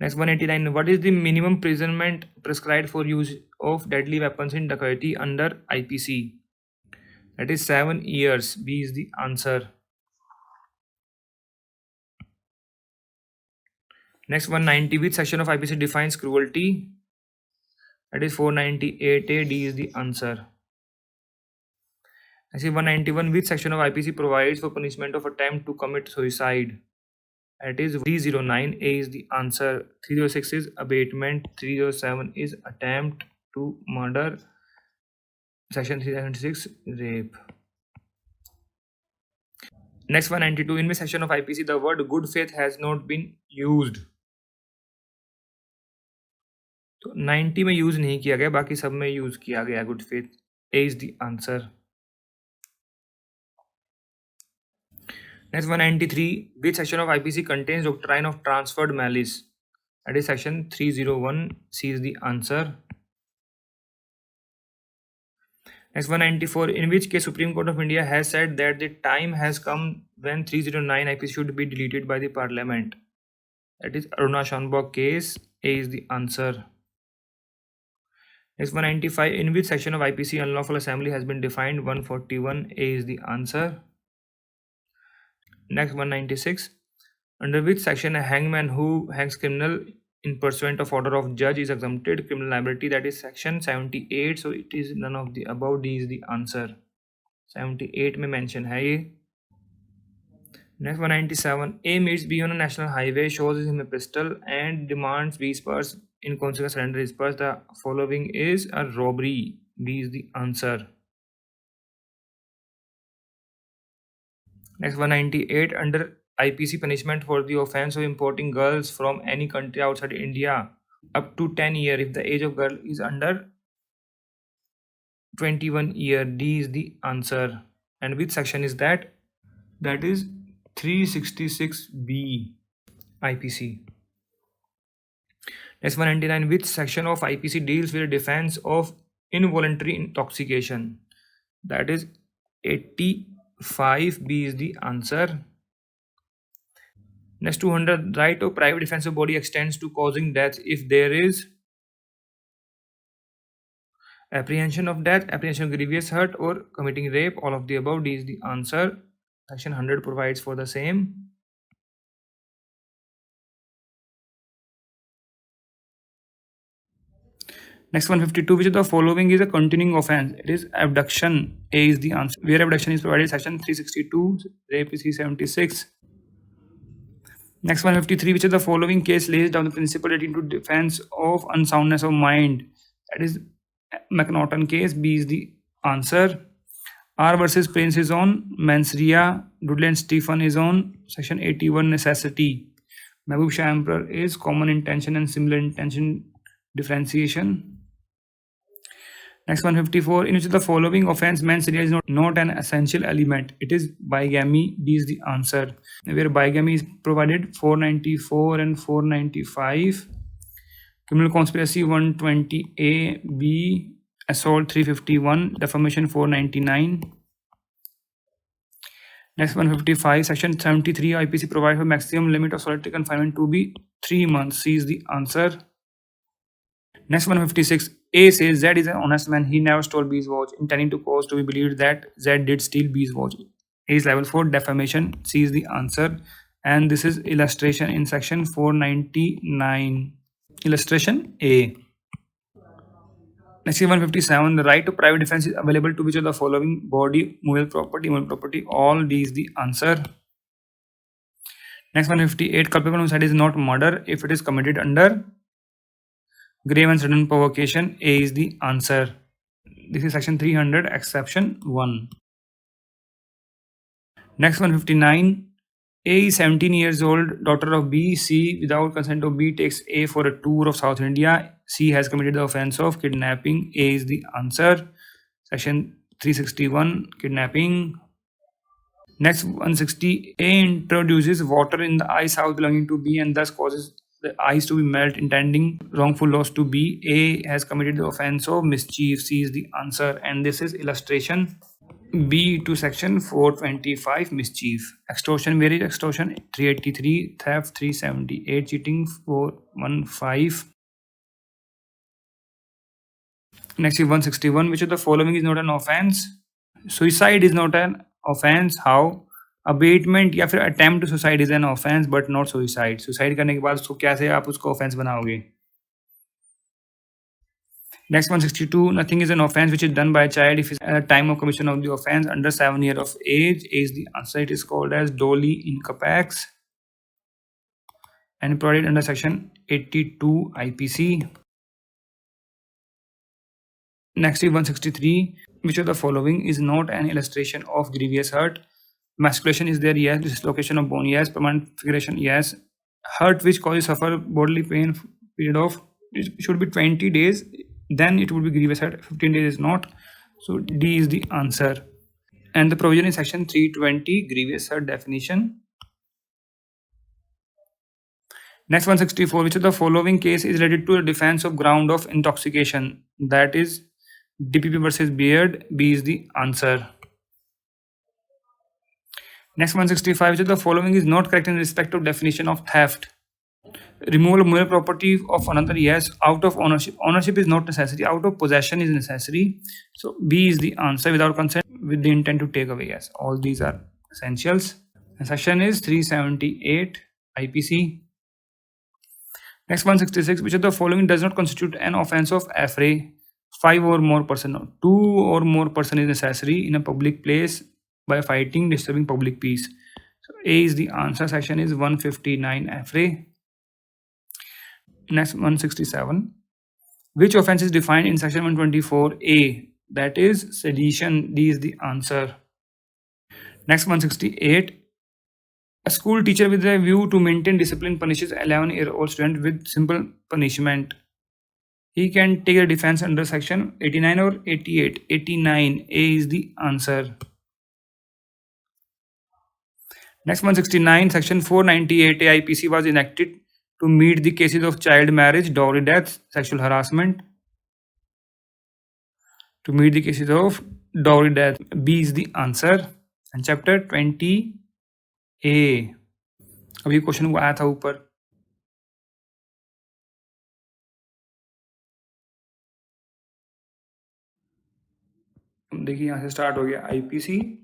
Next 189, what is the minimum imprisonment prescribed for use of deadly weapons in dacoity under IPC? That is 7 years. B is the answer. Next 190, which section of IPC defines cruelty? That is 498A. D is the answer. I see 191, which section of IPC provides for punishment of attempt to commit suicide? That is 309. A is the answer. 306 is abatement. 307 is attempt to murder. Section 376, rape. Next 192, in which section of IPC the word good faith has not been used? तो 90 में use नहीं किया गया, बाकी सब में use किया गया good faith. A is the answer. Next 193, which section of IPC contains doctrine of transferred malice? That is section 301. C is the answer. Next 194, in which case Supreme Court of India has said that the time has come when 309 IPC should be deleted by the Parliament? That is Aruna Shanbhog case. A is the answer. Next 195, in which section of IPC unlawful assembly has been defined? 141. A is the answer. Next 196, under which section a hangman who hangs criminal in pursuant of order of judge is exempted criminal liability? That is section 78. So it is none of the above. D is the answer. 78 में mention है ये. Next 197, A meets B on a national highway, shows him a pistol and demands B's purse. In consequence, surrender his purse. The following is a robbery. B is the answer. Next 198, under IPC punishment for the offense of importing girls from any country outside India up to 10 years if the age of girl is under 21 years. D is the answer. And which section is that? That is 366B IPC. Next 199, which section of IPC deals with the defense of involuntary intoxication? That is 85B is the answer. Next 200, right of private defense of body extends to causing death if there is apprehension of death, apprehension of grievous hurt, or committing rape. All of the above. D is the answer. Section 100 provides for the same. Next 152, which of the following is a continuing offense? It is abduction. A is the answer. Where abduction is provided, section 362, rape is 376. Next 153, which of the following case lays down the principle relating to defense of unsoundness of mind? That is McNaughton case. B is the answer. R versus Prince is on mens-rea. Dudley and Stephen is on section 81, necessity. Mahbub Shah Emperor is common intention and similar intention differentiation. Next 154. In which of the following offense manslaughter is not an essential element? It is bigamy. B is the answer. Where bigamy is provided 494 and 495. Criminal conspiracy 120A, B, assault 351, defamation 499. Next 155, section 73 IPC provides for maximum limit of solitary confinement to be 3 months. C is the answer. Next 156, A says Z is an honest man. He never stole B's watch, intending to cause to be believed that Z did steal B's watch. A is level 4, defamation. C is the answer. And this is illustration in section 499. Illustration A. Next 157, the right to private defense is available to which of the following body, movable property, all D is the answer. Next 158, culpable homicide is not murder if it is committed under grave and sudden provocation. A is the answer. This is section 300, exception 1. Next 159, A is 17 years old, daughter of B. C, without consent of B, takes A for a tour of South India. C has committed the offense of kidnapping. A is the answer. Section 361, kidnapping. Next 160, A introduces water in the ice house belonging to B and thus causes the ice to be melt, intending wrongful loss to B. A has committed the offense of mischief. C is the answer. And this is illustration B to section 425, mischief. Extortion, where is extortion? 383, theft 378, cheating 415. Next is 161, which of the following is not an offense? Suicide is not an offense. How? Abetment या फिर attempt to suicide is an offence but not suicide. Suicide करने के बाद उसको कैसे आप उसको offence बनाओगे? Next 162, nothing is an offense which is done by a child if it's at the time of commission of the offense under 7 years of age. A is the answer. It is called as Dolly Incapax and provided under section 82 IPC. Next is 163, which of the following is not an illustration of grievous hurt? Emasculation is there, yes. Dislocation of bone, yes. Permanent figuration, yes. Hurt which causes suffer bodily pain, period of, it should be 20 days, then it would be grievous hurt. 15 days is not. So D is the answer. And the provision in section 320, grievous hurt definition. Next 164, which of the following case is related to the defense of ground of intoxication? That is DPP versus Beard. B is the answer. Next 165, which of the following is not correct in respect of definition of theft? Removal of movable property of another, yes. Out of ownership, ownership is not necessary. Out of possession is necessary. So B is the answer. Without consent with the intent to take away, yes. All these are essentials. And section is 378 IPC. Next 166, which of the following does not constitute an offense of affray? 5 or more person, 2 or more person is necessary in a public place by fighting, disturbing public peace. So A is the answer. Section is 159 affray. Next 167, which offense is defined in section 124A? That is sedition. D is the answer. Next 168, a school teacher with a view to maintain discipline punishes 11-year-old student with simple punishment. He can take a defense under section 89 or 88. 89. A is the answer. Next 169, section 498 IPC was enacted to meet the cases of child marriage, dowry death, sexual harassment. To meet the cases of dowry death. B is the answer. And chapter 20A. अब ये question वो आया था ऊपर. देखिए यहाँ से start हो गया IPC.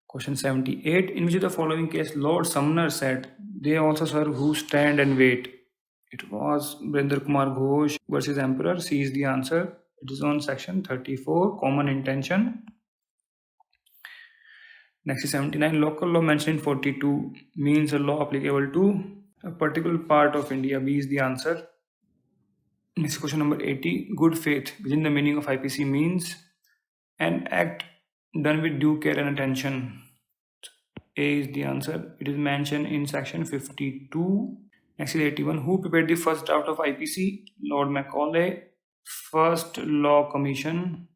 Question 78, in which of the following case Lord Sumner said, they also serve who stand and wait? It was Brender Kumar Ghosh versus Emperor. C is the answer. It is on section 34, common intention. Next is 79, local law mentioned in 42 means a law applicable to a particular part of India. B is the answer. Next question number 80, good faith within the meaning of IPC means an act done with due care and attention. A is the answer. It is mentioned in section 52. Next is 81. Who prepared the first draft of IPC? Lord Macaulay. First Law Commission.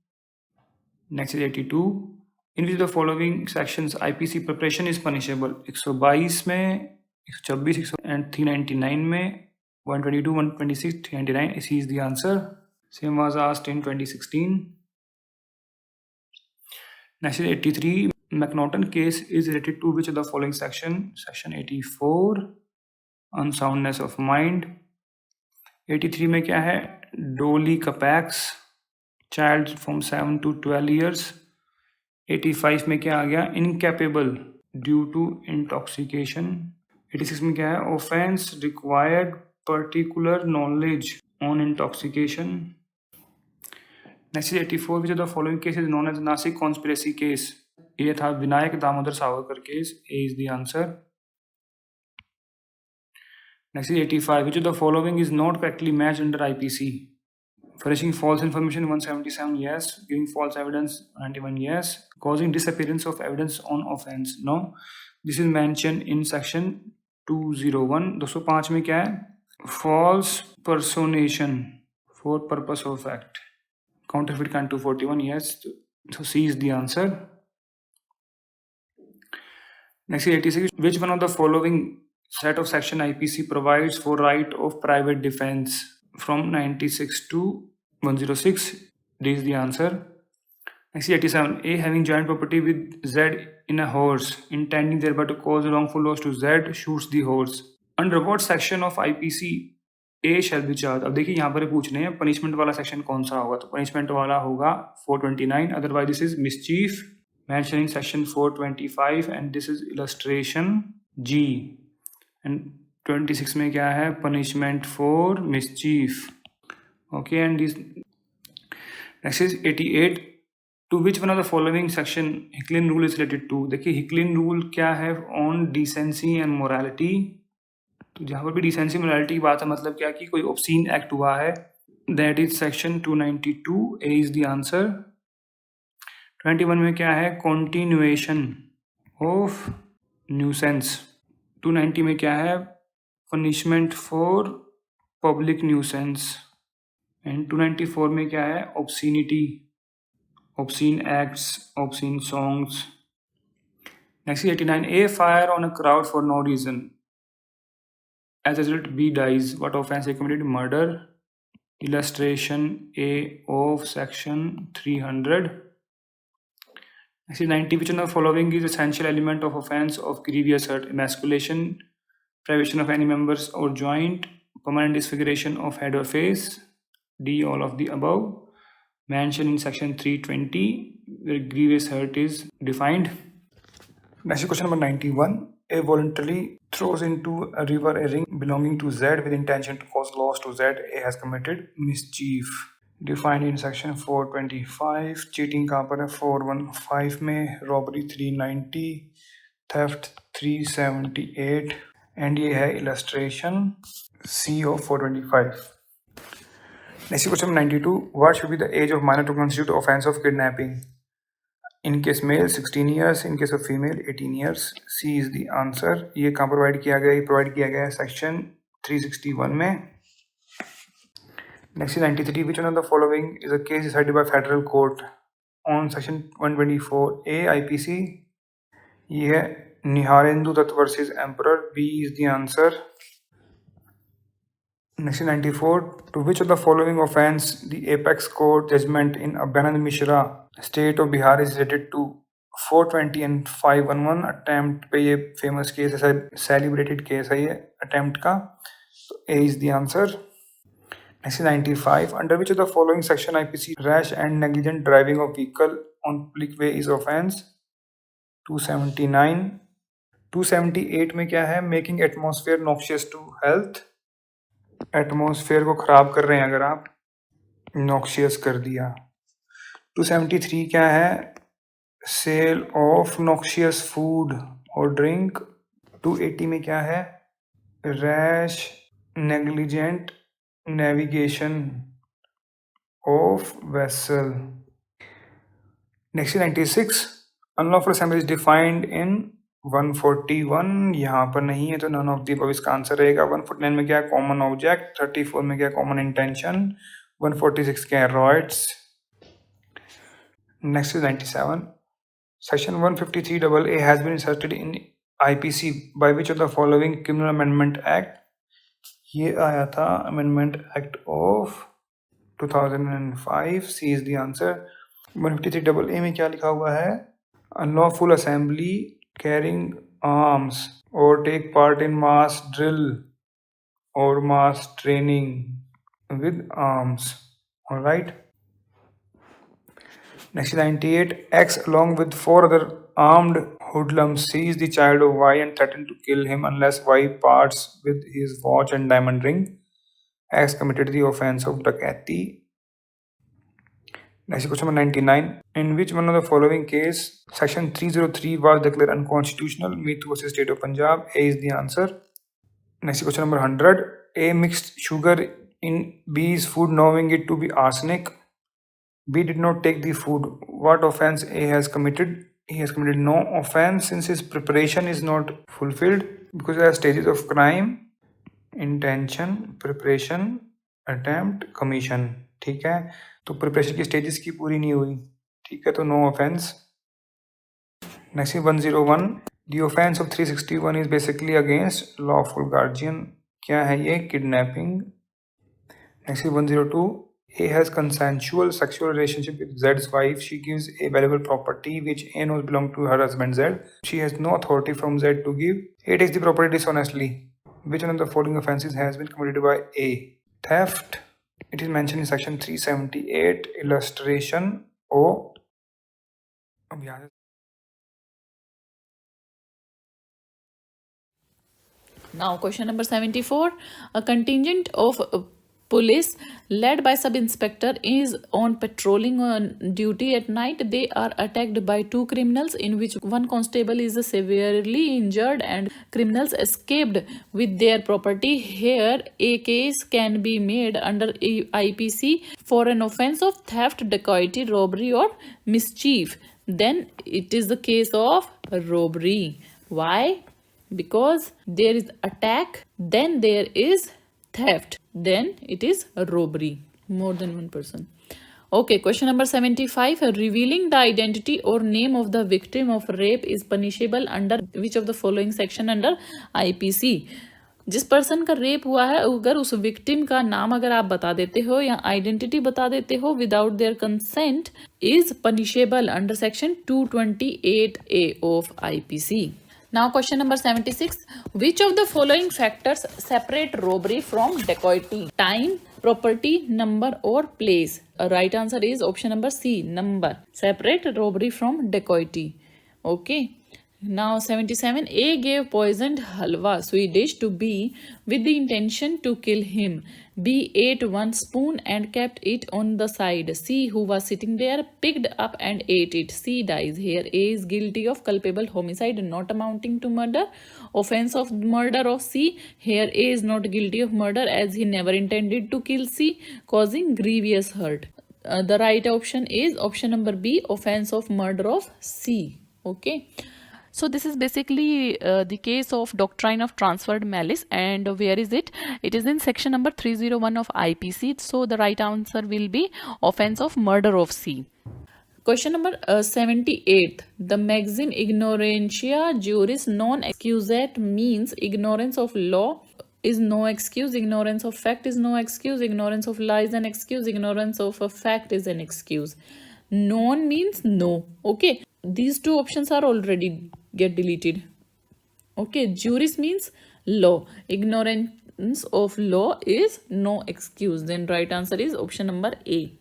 Next is 82. In which the following sections IPC preparation is punishable? 122 में, 126 and 399 में, 122, 126, 399. This is the answer. Same was asked in 2016. Next is 83. McNaughton case is related to which of the following section? Section 84, unsoundness of mind. 83 में क्या है? Dolly Capax, child from 7 to 12 years. 85 में क्या आ गया? Incapable due to intoxication. 86 में क्या है? Offense required particular knowledge on intoxication. Next is 84. Which of the following case is known as Nasik conspiracy case? ये था Vinayak Damodar Savarkar case. A is the answer. Next is 85. Which of the following is not correctly matched under IPC? Furnishing false information 177, yes. Giving false evidence 91, yes. Causing disappearance of evidence on offense, no. This is mentioned in section 201. 205 में क्या है? False personation for purpose of act. Counterfeit crime 241, yes. So C is the answer. Next is 86. Which one of the following set of section IPC provides for right of private defense? From 96 to 106. D is the answer. Next is 87. A having joint property with Z in a horse, intending thereby to cause wrongful loss to Z, shoots the horse. Under what section of IPC A shall be charged? अब देखिए यहाँ पर पूछ रहे हैं punishment वाला section कौन सा होगा, तो पनिशमेंट वाला होगा 429. Otherwise this is mischief mentioned in section 425 and this is illustration G. And 26 में क्या है? Punishment for mischief. Okay, and this next is 88. To which one of the following section Hicklin rule is related to? देखिए Hicklin rule क्या है? On decency and morality. तो जहाँ पर भी decency morality की बात है, मतलब क्या कि कोई obscene act हुआ है, that is section 292. A is the answer. 21 में क्या है? Continuation of nuisance. 290 में क्या है? Punishment for public nuisance. And 294 में क्या है? Obscenity, obscene acts, obscene songs. Next is 89. A fire on a crowd for no reason. As a result, B dies. What offense he committed? Murder. Illustration A of section 300. Next is 90. Which one of the following is essential element of offense of grievous hurt? Emasculation, privation of any members or joint, permanent disfiguration of head or face. D, all of the above. Mentioned in section 320 where grievous hurt is defined. Next is question number 91. A voluntarily throws into a river a ring belonging to Z with intention to cause loss to Z. A has committed mischief. Defined in section 425. Cheating कहाँ पर है? 415 में. Robbery 390. Theft 378. And ये है illustration C of 425. Next question 92. What should be the age of minor to constitute offense of kidnapping? In case male 16 years, in case of female 18 years. C is the answer. ये कहाँ provide किया गया? ये provide किया गया है section 361 में. Next is 93. Which one of the following is a case decided by federal court on section 124 A IPC? ये है Niharendu Dutt versus Emperor. B is the answer. Next is 94. To which of the following offense the apex court judgment in Abhinand Mishra state of Bihar is related to? 420 and 511 attempt पे ये famous case है, celebrated case है ये attempt का. So A is the answer. Next is 95. Under which of the following section IPC rash and negligent driving of vehicle on public way is offense? 279. 278 में क्या है? Making atmosphere noxious to health. Atmosphere को खराब कर रहे हैं अगर आप, noxious कर दिया. 273 क्या है? Sale of noxious food or drink. 280 में क्या है? Rash negligent navigation of vessel. Next is 96. Unlawful assembly is defined in 141. यहाँ पर नहीं है तो none of the above इसका आंसर रहेगा. 149 में क्या है? Common object. 34 में क्या है? Common intention. 146 carot's. Next is 97. Section 153AA has been inserted in IPC by which of the following Criminal Amendment Act? ये आया था Amendment Act of 2005. C is the answer. 153AA में क्या लिखा हुआ है? Unlawful assembly, carrying arms, or take part in mass drill or mass training with arms. All right. Next is 98. X along with 4 other armed hoodlums seize the child of Y and threaten to kill him unless Y parts with his watch and diamond ring. X committed the offense of dacoity. Next is question number 99. In which one of the following case section 303 was declared unconstitutional? Meet versus State of Punjab. A is the answer. Next is question number 100. A mixed sugar in B's food knowing it to be arsenic. B did not take the food. What offense A has committed? He has committed no offense since his preparation is not fulfilled because there are stages of crime: intention, preparation, attempt, commission. ठीक है, तो preparation की stages की पूरी नहीं हुई. ठीक है, तो no offence. Next is 101. The offense of 361 is basically against lawful guardian. क्या है ये? Kidnapping. Next is 102. A has consensual sexual relationship with Z's wife. She gives A valuable property which A knows belong to her husband Z. She has no authority from Z to give. A takes the property dishonestly. Which one of the following offences has been committed by A? Theft. It is mentioned in section 378. Illustration O. Now question number 74. A contingent of police led by sub-inspector is on patrolling on duty at night. They are attacked by 2 criminals in which one constable is severely injured and criminals escaped with their property. Here a case can be made under IPC for an offense of theft, dacoity, robbery or mischief. Then it is the case of robbery. Why? Because there is attack, then there is theft, then it is a robbery, more than one person. Okay, question number 75. Revealing the identity or name of the victim of rape is punishable under which of the following section under IPC? जिस person का rape हुआ है अगर उस victim का नाम अगर आप बता देते हो या आइडेंटिटी बता देते हो without their consent is punishable under section 228A of IPC. Now question number 76. Which of the following factors separate robbery from dacoity? Time, property, number or place? A right answer is option number C, number. Separate robbery from dacoity. Okay. Now 77. A gave poisoned halwa sweet dish to B with the intention to kill him. B ate 1 spoon and kept it on the side. C, who was sitting there, picked up and ate it. C dies. Here A is guilty of culpable homicide not amounting to murder. Offense of murder of C. Here A is not guilty of murder as he never intended to kill C, causing grievous hurt. The right option is option number B, offense of murder of C. Okay. So this is basically the case of doctrine of transferred malice, and where is it? It is in section number 301 of IPC. So the right answer will be offense of murder of C. Question number 78. The maxim ignorantia juris non excusat means ignorance of law is no excuse, ignorance of fact is no excuse, ignorance of lie is an excuse, ignorance of a fact is an excuse. Non means no. Okay, these 2 options are already get deleted. Okay, juris means law, ignorance of law is no excuse. Then right answer is option number A.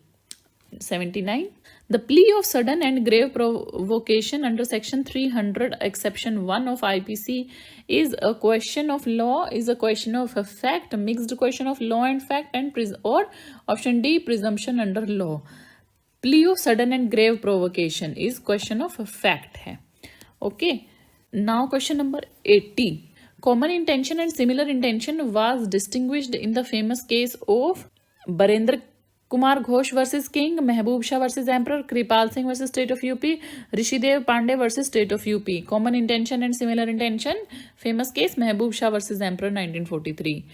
79. The plea of sudden and grave provocation under section 300 exception 1 of IPC is a question of law, is a question of a fact, a mixed question of law and fact, and or option D, presumption under law. Plea of sudden and grave provocation is question of a fact hai. Okay. Now question number 80. Common intention and similar intention was distinguished in the famous case of Barendra Kumar Ghosh versus King, Mehboob Shah versus Emperor, Kripal Singh versus State of UP, Rishidev Pandey versus State of UP. Common intention and similar intention, famous case Mehboob Shah versus Emperor 1943.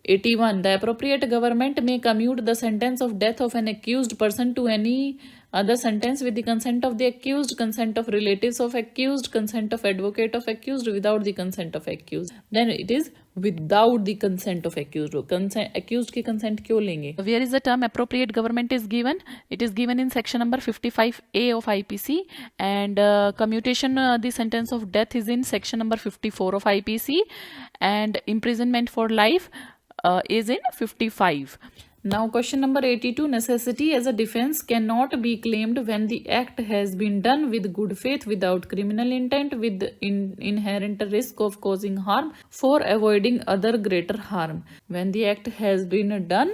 81. The appropriate government may commute the sentence of death of an accused person to any other sentence with the consent of the accused, consent of relatives of accused, consent of advocate of accused, without the consent of accused. Then it is without the consent of accused. Accused की consent क्यों लेंगे? Where is the term appropriate government is given? It is given in section number 55A of IPC, and commutation the sentence of death is in section number 54 of IPC, and imprisonment for life is in 55. Now question number 82. Necessity as a defense cannot be claimed when the act has been done with good faith, without criminal intent, with inherent risk of causing harm, for avoiding other greater harm. When the act has been done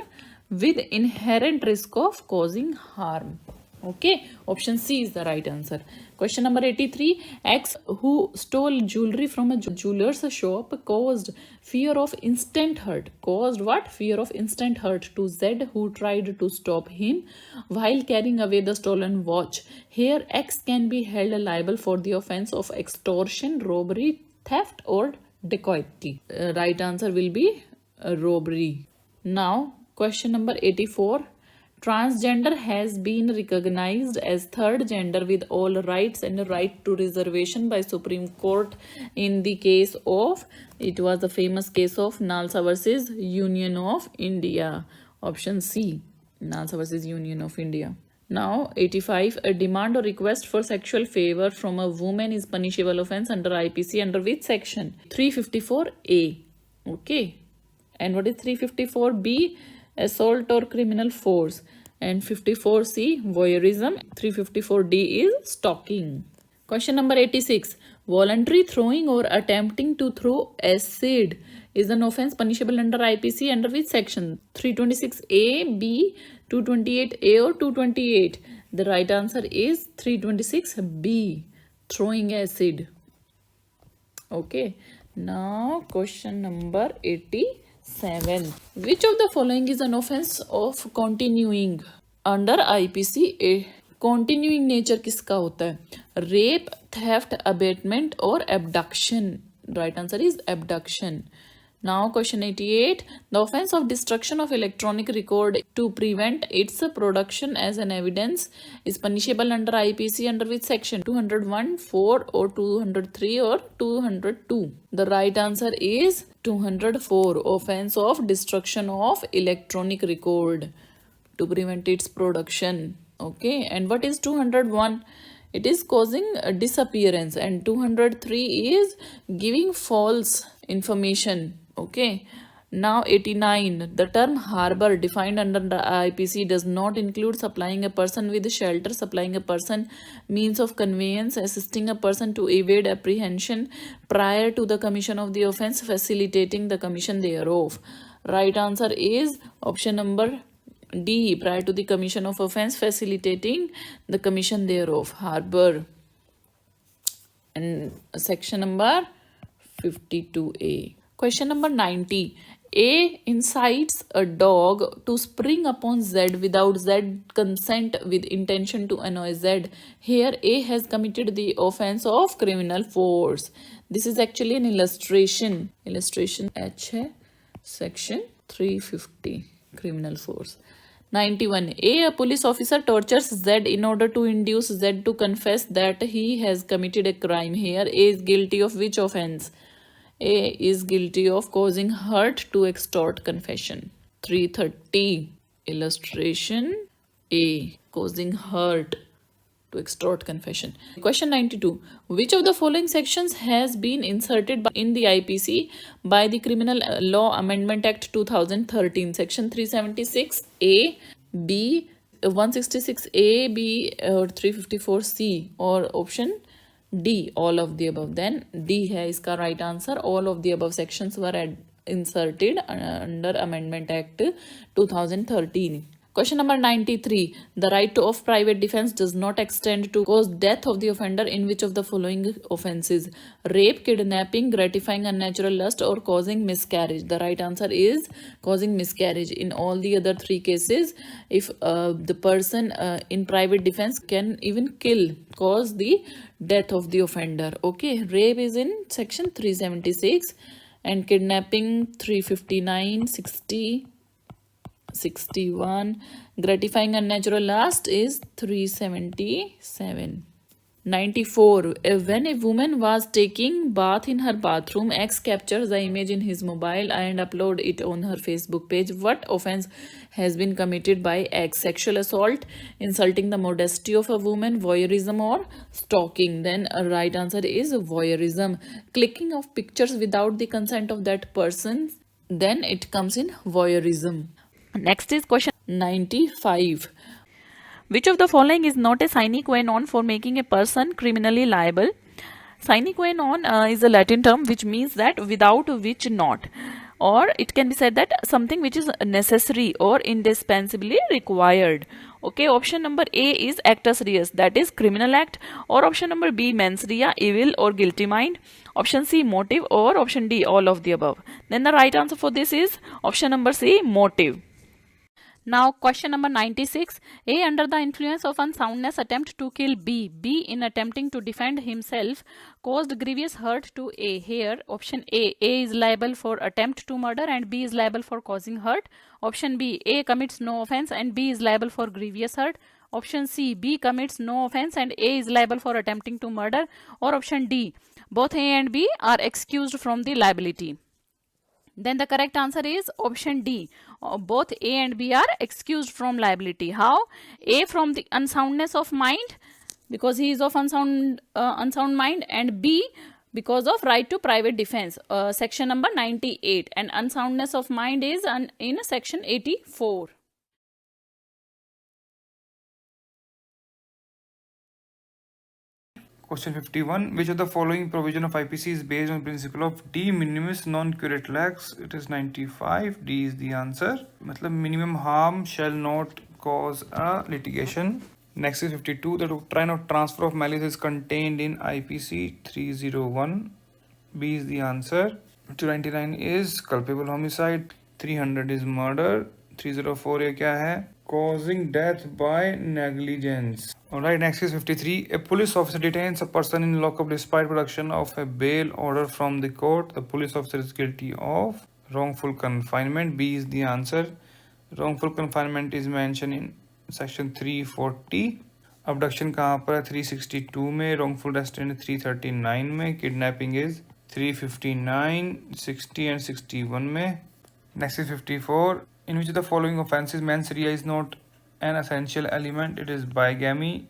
with inherent risk of causing harm. Okay, option C is the right answer. Question number 83. X, who stole jewelry from a jeweler's shop, caused fear of instant hurt. Caused what? Fear of instant hurt to Z, who tried to stop him while carrying away the stolen watch. Here, X can be held liable for the offense of extortion, robbery, theft, or dacoity. Right answer will be robbery. Now, question number 84. Transgender has been recognized as third gender with all rights and a right to reservation by Supreme Court in the case of, it was the famous case of Nalsa versus Union of India. Option C, Nalsa versus Union of India. Now, 85. A demand or request for sexual favor from a woman is punishable offense under IPC under which section? 354A. Okay. And what is 354B? Assault or criminal force. And 54C, voyeurism. 354D is stalking. Question number 86. Voluntary throwing or attempting to throw acid is an offense punishable under IPC under which section? 326A, B, 228A or 228? The right answer is 326B, throwing acid. Okay. Now question number 87. Which of the following is an offense of continuing under IPC? Continuing nature किसका होता है? Rape, theft, abatement और abduction. Right answer is abduction. Now question 88. The offense of destruction of electronic record to prevent its production as an evidence is punishable under IPC under which section? 201, 4 or 203 or 202? The right answer is 204. Offense of destruction of electronic record to prevent its production. Okay, and what is 201? It is causing a disappearance, and 203 is giving false information. Okay. Now 89. The term harbor defined under the IPC does not include supplying a person with shelter, supplying a person means of conveyance, assisting a person to evade apprehension prior to the commission of the offense, facilitating the commission thereof. Right answer is option number D, prior to the commission of offense, facilitating the commission thereof. Harbor. And section number 52A. Question number 90. A incites a dog to spring upon Z without Z consent with intention to annoy Z. Here A has committed the offense of criminal force. This is actually an illustration. Illustration H hai, section 350, criminal force. 91. A police officer tortures Z in order to induce Z to confess that he has committed a crime. Here A is guilty of which offense? A is guilty of causing hurt to extort confession. 330. Illustration A, causing hurt to extort confession. Question 92. Which of the following sections has been inserted in the IPC by the Criminal Law Amendment Act 2013? Section 376A, B, 166A, B, or 354C, or option D, all of the above. Then D है इसका right answer. All of the above sections were inserted under Amendment Act 2013. Question number 93. The right of private defense does not extend to cause death of the offender in which of the following offenses? Rape, kidnapping, gratifying unnatural lust, or causing miscarriage? The right answer is causing miscarriage. In all the other three cases, if the person in private defense can even cause the death of the offender. Okay, rape is in section 376 and kidnapping 359, 60, 61. Gratifying unnatural lust is 377. 94. When a woman was taking bath in her bathroom, X captures the image in his mobile and upload it on her Facebook page. What offense has been committed by X? Sexual assault, insulting the modesty of a woman, voyeurism, or stalking? Then a right answer is voyeurism. Clicking of pictures without the consent of that person, then it comes in voyeurism. Next is question 95. Which of the following is not a sine qua non for making a person criminally liable? Sine qua non is a Latin term which means that without which not. Or it can be said that something which is necessary or indispensably required. Okay, option number A is actus reus, that is criminal act. Or option number B, mens rea, evil or guilty mind. Option C, motive. Or option D, all of the above. Then the right answer for this is option number C, motive. Now question number 96. A under the influence of unsoundness attempt to kill B. B in attempting to defend himself caused grievous hurt to A. Here option A is liable for attempt to murder and B is liable for causing hurt. Option B, A commits no offense and B is liable for grievous hurt. Option C, B commits no offense and A is liable for attempting to murder. Or option D, both A and B are excused from the liability. Then the correct answer is option D. Both A and B are excused from liability. How? A from the unsoundness of mind, because he is of unsound mind, and B because of right to private defense, section number 98, and unsoundness of mind is in section 84. Question 51. Which of the following provision of IPC is based on principle of de minimis non curate lex? It is 95. D is the answer. मतलब minimum harm shall not cause a litigation. Next is 52. The doctrine of transfer of malice is contained in IPC 301. B is the answer. 299 is culpable homicide. 300 is murder. 304 ये क्या है? Causing death by negligence. Alright, next is 53. A police officer detains a person in lockup despite production of a bail order from the court. The police officer is guilty of wrongful confinement. B is the answer. Wrongful confinement is mentioned in section 340. Abduction कहाँ पर है? 362 में. Wrongful restraint 339 में. Kidnapping is 359, 60 and 61 में. Next is 54. In which of the following offences mens rea is not an essential element? It is bigamy.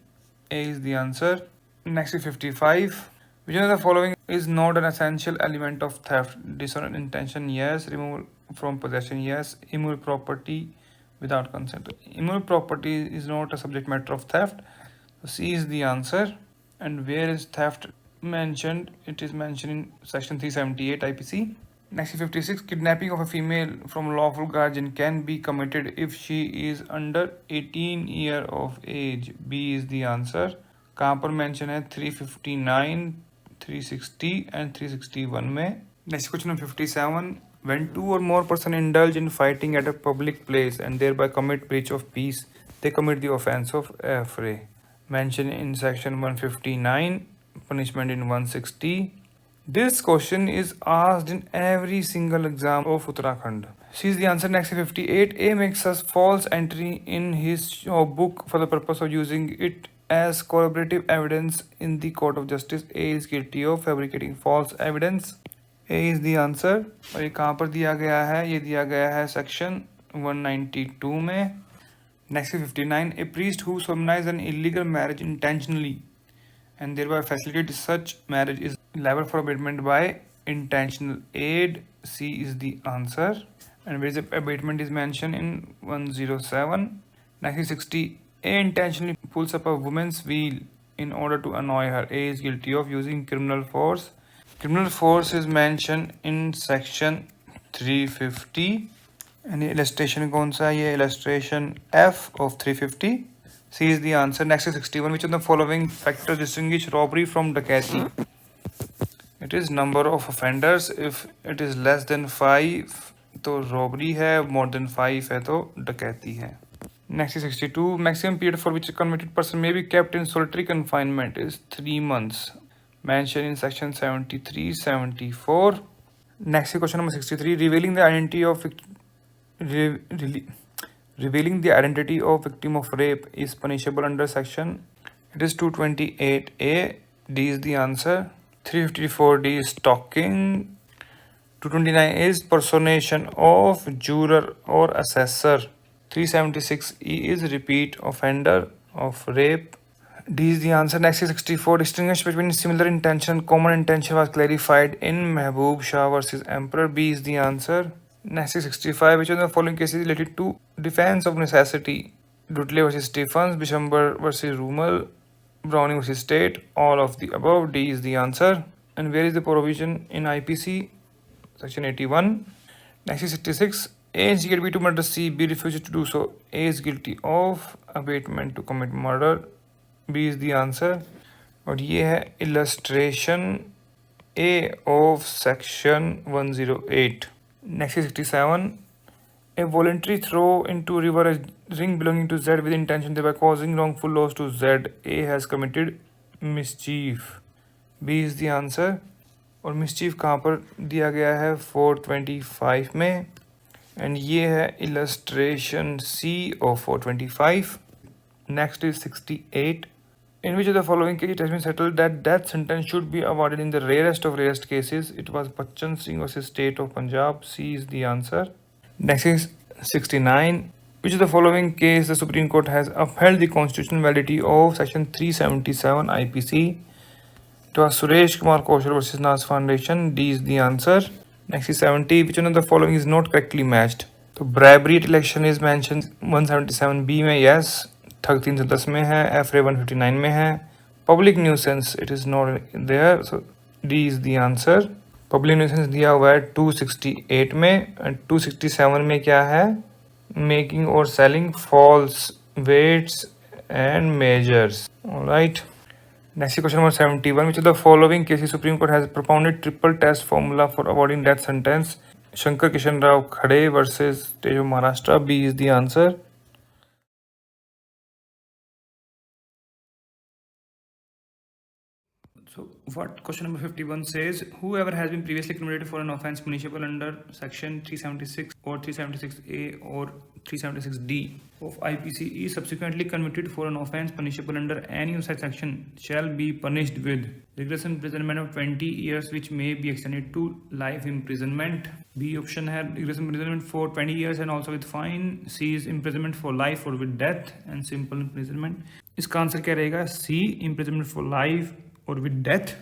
A is the answer. Next is 55. Which one of the following is not an essential element of theft? Dishonest intention, yes. Removal from possession, yes. Immovable property without consent. Immovable property is not a subject matter of theft. So C is the answer. And where is theft mentioned? It is mentioned in section 378 IPC. Next is 56. Kidnapping of a female from lawful guardian can be committed if she is under 18 years of age. B is the answer. कहाँ पर mention है? 359, 360 and 361 में. Next question number 57. When two or more persons indulge in fighting at a public place and thereby commit breach of peace, they commit the offence of affray. Mentioned in section 159, punishment in 160. This question is asked in every single exam of Uttarakhand. C is the answer. Next is 58. A makes a false entry in his book for the purpose of using it as corroborative evidence in the court of justice. A is guilty of fabricating false evidence. A is the answer. और ये कहाँ पर दिया गया है? ये दिया गया है section 192 में. Next is 59. A priest who solemnizes an illegal marriage intentionally and thereby facilitates such marriage is liable for abatement by intentional aid. C is the answer. And where is the abatement is mentioned in 107. Next is 60. A intentionally pulls up a woman's wheel in order to annoy her. A is guilty of using criminal force. Criminal force is mentioned in section 350. And illustration कौन सा है? ये illustration F of 350. C is the answer. Next is 61. Which of the following factors distinguish robbery from dacoity? It is number of offenders. If it is less than 5 तो robbery है, more than 5 है तो dacoity है. Next is 62. Maximum period for which a convicted person may be kept in solitary confinement is 3 months. Mentioned in section 73, 74. Next is question number 63. Revealing the identity of revealing the identity of victim of rape is punishable under section. It is 228A. D is the answer. 354D is stalking. 229 is personation of juror or assessor. 376E is repeat offender of rape. D is the answer. Next is 64. Distinguish between similar intention and common intention was clarified in Mehboob Shah versus Emperor. B is the answer. Next is 65. Which of the following cases related to defense of necessity? Dudley versus Stephens, Bishamber versus Rummel, Browning versus State. All of the above. D is the answer. And where is the provision in IPC? Section 81. Next is 66. A is guilty to murder. C. B refuses to do so. A is guilty of abatement to commit murder. B is the answer. और ये है illustration A of section 108. Next is 67. A voluntary throw into river a ring belonging to Z with intention thereby causing wrongful loss to Z. A has committed mischief. B is the answer. और mischief कहाँ पर दिया गया है 425 में, and ये है illustration C of 425. Next is 68. In which of the following case it has been settled that death sentence should be awarded in the rarest of rarest cases? It was Bachchan Singh versus State of Punjab. C is the answer. Next is 69. Which of the following case the Supreme Court has upheld the constitutional validity of Section 377 IPC? It was Suresh Kumar Kaushal versus Nas Foundation. D is the answer. Next is 70. Which one of the following is not correctly matched? So bribery at election is mentioned 177B में yes. ठग 310 में है. FRA 159 में है. Public nuisance it is not there. So D is the answer. Public nuisance दिया हुआ है 268 में, and 267 में क्या है? Making or selling false weights and measures. All right. Next question number 71. Which of the following cases Supreme Court has propounded triple test formula for awarding death sentence? Shankar Kishan Rao Khade versus State of Maharashtra. B is the answer. So what question number 51 says, whoever has been previously convicted for an offence punishable under section 376 or 376A or 376D of IPC is subsequently convicted for an offence punishable under any of such section shall be punished with rigorous imprisonment of 20 years which may be extended to life imprisonment. B option है rigorous imprisonment for 20 years and also with fine. C is imprisonment for life or with death and simple imprisonment. इसका आंसर क्या रहेगा? C imprisonment for life or with death,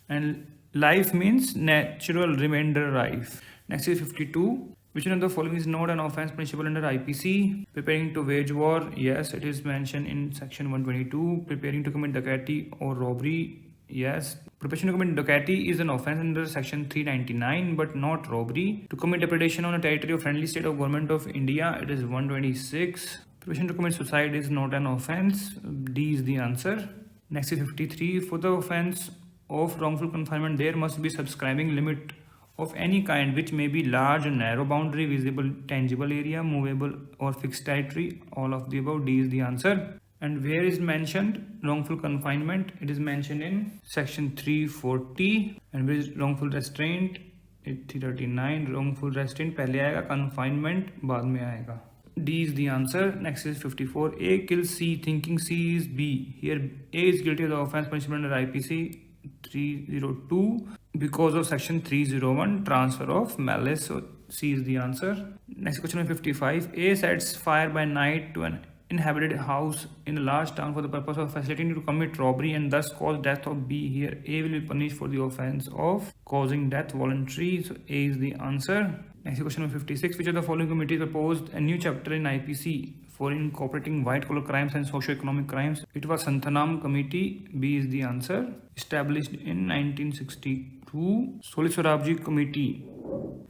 and life means natural remainder life. Next is 52. Which one of the following is not an offence punishable under IPC? Preparing to wage war, yes, it is mentioned in section 122. Preparing to commit dacoity or robbery, yes. Preparation to commit dacoity is an offence under section 399 but not robbery. To commit depredation on a territory of friendly state of government of India, it is 126. Preparation to commit suicide is not an offence. D is the answer. Next is 53. For the offence of wrongful confinement, there must be subscribing limit of any kind which may be large or narrow boundary, visible, tangible area, movable or fixed territory. All of the above. D is the answer. And where is mentioned wrongful confinement? It is mentioned in section 340. And where is wrongful restraint? 339. Wrongful restraint पहले आएगा, confinement बाद में आएगा. D is the answer. Next is 54. A kills C thinking C is B. Here A is guilty of the offence punishable under IPC 302 because of section 301 transfer of malice. So C is the answer. Next question is 55. A sets fire by night to an inhabited house in a large town for the purpose of facilitating to commit robbery and thus cause death of B. Here A will be punished for the offence of causing death voluntary. So A is the answer. Next question number 56. Which of the following committees proposed a new chapter in IPC for incorporating white collar crimes and socio-economic crimes? It was Santhanam committee. B is the answer. Established in 1962. Solis Sorabji committee.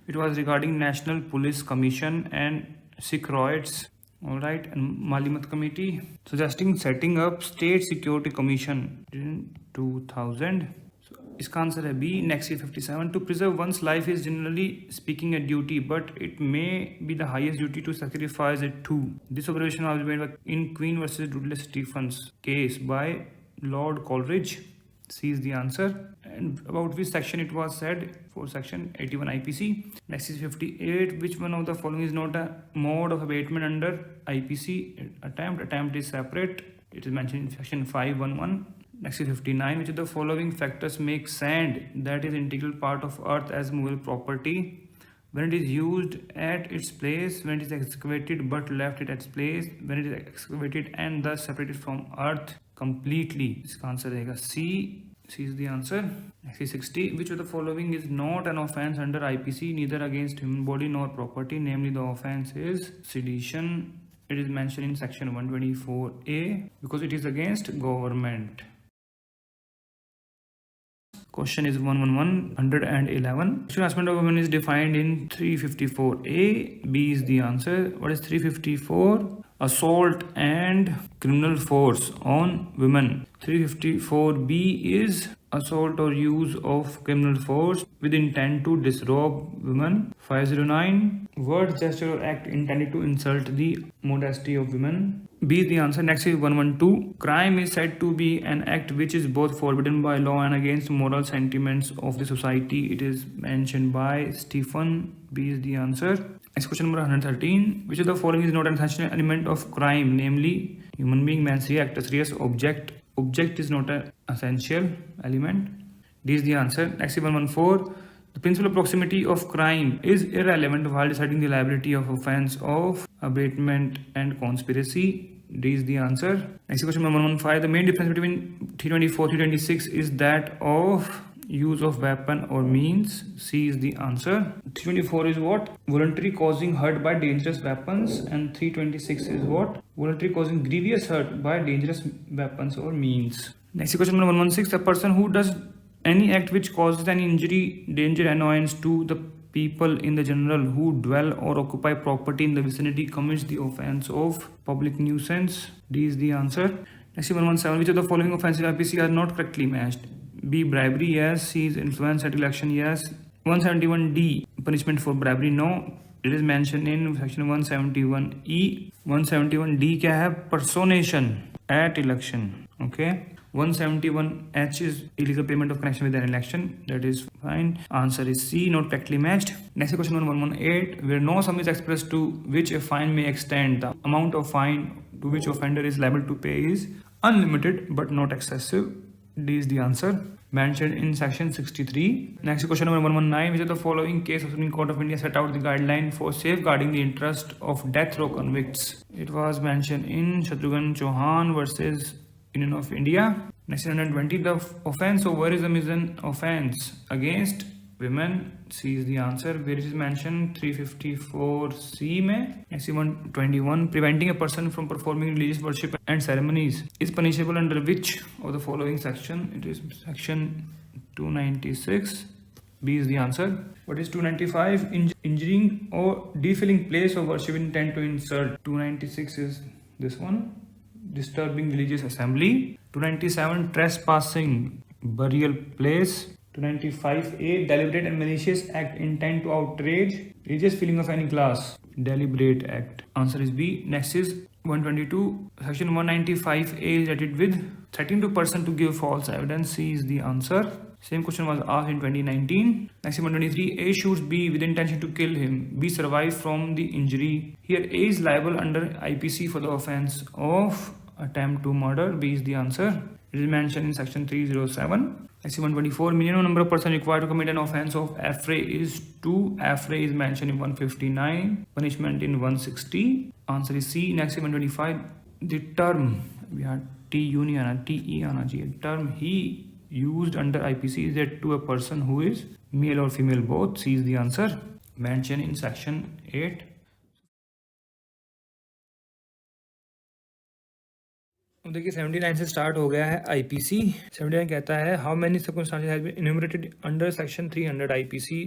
It was regarding National Police Commission and Sikh riots. Alright, and Malimat committee suggesting setting up State Security Commission in 2000. इसका answer है B. Next is 57. To preserve one's life is generally speaking a duty, but it may be the highest duty to sacrifice it too. This observation was made in Queen versus Dudley Stephens case by Lord Coleridge. C is the answer. And about which section it was said? For section 81 IPC. Next is 58. Which one of the following is not a mode of abatement under IPC? Attempt is separate. It is mentioned in section 511. Next is 59. Which of the following factors make sand, that is integral part of earth, as movable property? When it is used at its place, when it is excavated but left it at its place, when it is excavated and thus separated from earth completely. इसका answer रहेगा C. C is the answer. Next is 60. Which of the following is not an offense under IPC, neither against human body nor property? Namely, the offense is sedition. It is mentioned in section 124A because it is against government. Question is 111. Sexual harassment of women is defined in 354A. B is the answer. What is 354? Assault and criminal force on women. 354B is assault or use of criminal force with intent to disrobe women. 509. Word, gesture or act intended to insult the modesty of women. B is the answer. Next is 112. Crime is said to be an act which is both forbidden by law and against moral sentiments of the society. It is mentioned by Stephen. B is the answer. Next question number 113. Which of the following is not an essential element of crime? Namely, human being, man, act, serious object. Object is not an essential element. D is the answer. Next is 114. The principle of proximity of crime is irrelevant while deciding the liability of offense of abatement and conspiracy. D is the answer. Next question number 115. The main difference between 324 and 326 is that of use of weapon or means. C is the answer. 324 is what? Voluntary causing hurt by dangerous weapons, and 326 is what? Voluntary causing grievous hurt by dangerous weapons or means. Next question number 116. A person who does any act which causes an injury, danger, annoyance to the people in the general who dwell or occupy property in the vicinity commits the offense of public nuisance. D is the answer. Next 117. Which of the following offenses in IPC are not correctly matched? B. Bribery, yes. C is influence at election, yes. 171D. Punishment for bribery, no. It is mentioned in section 171E. 171D क्या है? Personation at election. Okay. 171H is illegal payment of connection with an election. That is fine. Answer is C, not correctly matched. Next question 118. Where no sum is expressed to which a fine may extend, the amount of fine to which offender is liable to pay is unlimited but not excessive. D is the answer. Mentioned in section 63. Next question number 119. Which of the following case of Supreme Court of India set out the guideline for safeguarding the interest of death row convicts? It was mentioned in Shatrughan Chauhan versus Union of India. Next 120. The offense of voyeurism is an offense against women. C is the answer. Where it is mentioned 354C में. Next 121. Preventing a person from performing religious worship and ceremonies is punishable under which of the following section? It is section 296. B is the answer. What is 295? Injuring or defilling place of worship with intent to insult. 296 is this one. Disturbing religious assembly. 297. Trespassing burial place. 295A. Deliberate and malicious act intent to outrage religious feeling of any class. Deliberate act. Answer is B. Next is 122. Section 195A is related with threatening to person to give false evidence. C is the answer. Same question was asked in 2019. Next 123. A shoots B with intention to kill him. B survives from the injury. Here A is liable under IPC for the offense of attempt to murder. B is the answer. It is mentioned in section 307. Next 124. Minimum number of persons required to commit an offense of affray is 2. Affray is mentioned in 159. Punishment in 160. Answer is C. Next 125. The term, we had T-U नहीं आना, T-E आना चाहिए. Term he used under IPC is that to a person who is male or female both. C is the answer. Mentioned in section 8. अब देखिए 79 से start हो गया है आईपीसी. 79 कहता है how many circumstances has been enumerated under section 300 IPC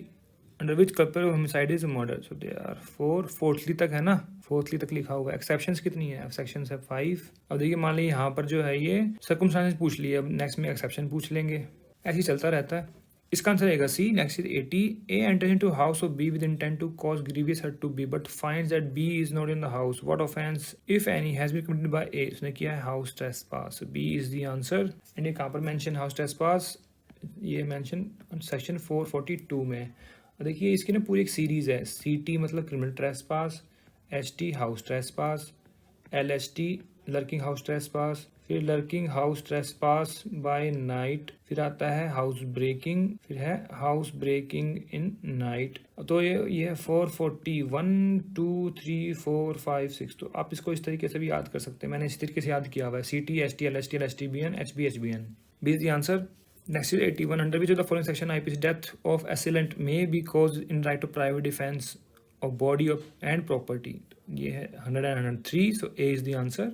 under which culprit of homicide is murder. So they are 4. Fourthly तक है ना, फोर्थली तक लिखा होगा. एक्सेप्शंस कितनी है? सेक्शन है 5. अब देखिए मान लीजिए यहाँ पर जो है ये सर्कमस्टांसेस पूछ लिए, अब नेक्स्ट में एक्सेप्शन पूछ लेंगे. ऐसे ही चलता रहता है. इसका आंसर रहेगा C. Next is 80, A enters into house of B with intent to cause grievous hurt to B but finds that B is not in the house, what offence if any has been committed by A, उसने किया है house trespass, B is the answer. And ये कहाँ पर mention house trespass, ये mention section 442 में। देखिए इसकी ना पूरी एक सीरीज है, सी टी मतलब criminal trespass, H T house trespass, L H T lurking house trespass, फिर lurking house trespass by night, फिर आता है हाउस ब्रेकिंग, फिर है हाउस ब्रेकिंग इन नाइट। तो ये 440 1 2 3 4 5 6, तो आप इसको इस तरीके से भी याद कर सकते हैं, मैंने इस तरीके से याद किया हुआ है, C T S T L S T L S T B N H B H B N, B is the answer. Next is 81. Under which of the following section IPC death of assailant may be caused in right of private defense of body of and property? ये है 100 and 103. So A is the answer.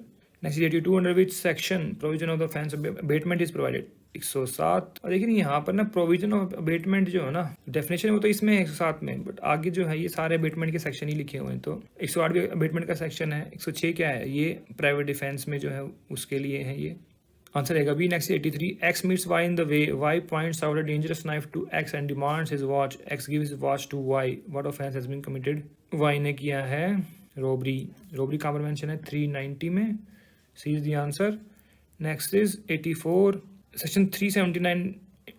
Next is 82. Under which section provision of the offense of abatement is provided? 107। और देखिए यहाँ पर ना provision of abetment जो है ना डेफिनेशन वो तो इसमें 107 में, बट आगे जो है ये सारे अबेटमेंट के सेक्शन ही लिखे हुए हैं। तो 108 भी अबेटमेंट का सेक्शन है, 106 क्या है, ये प्राइवेट डिफेंस में जो है उसके लिए है ये। आंसर रहेगा B. Next 83, X meets Y in the way, Y points out a dangerous knife to X and demands his watch, X gives his watch to Y, what offence has been committed? Y ने किया है robbery, robbery कहाँ पर mention है 390 में, C is the answer. Next is 84, section 379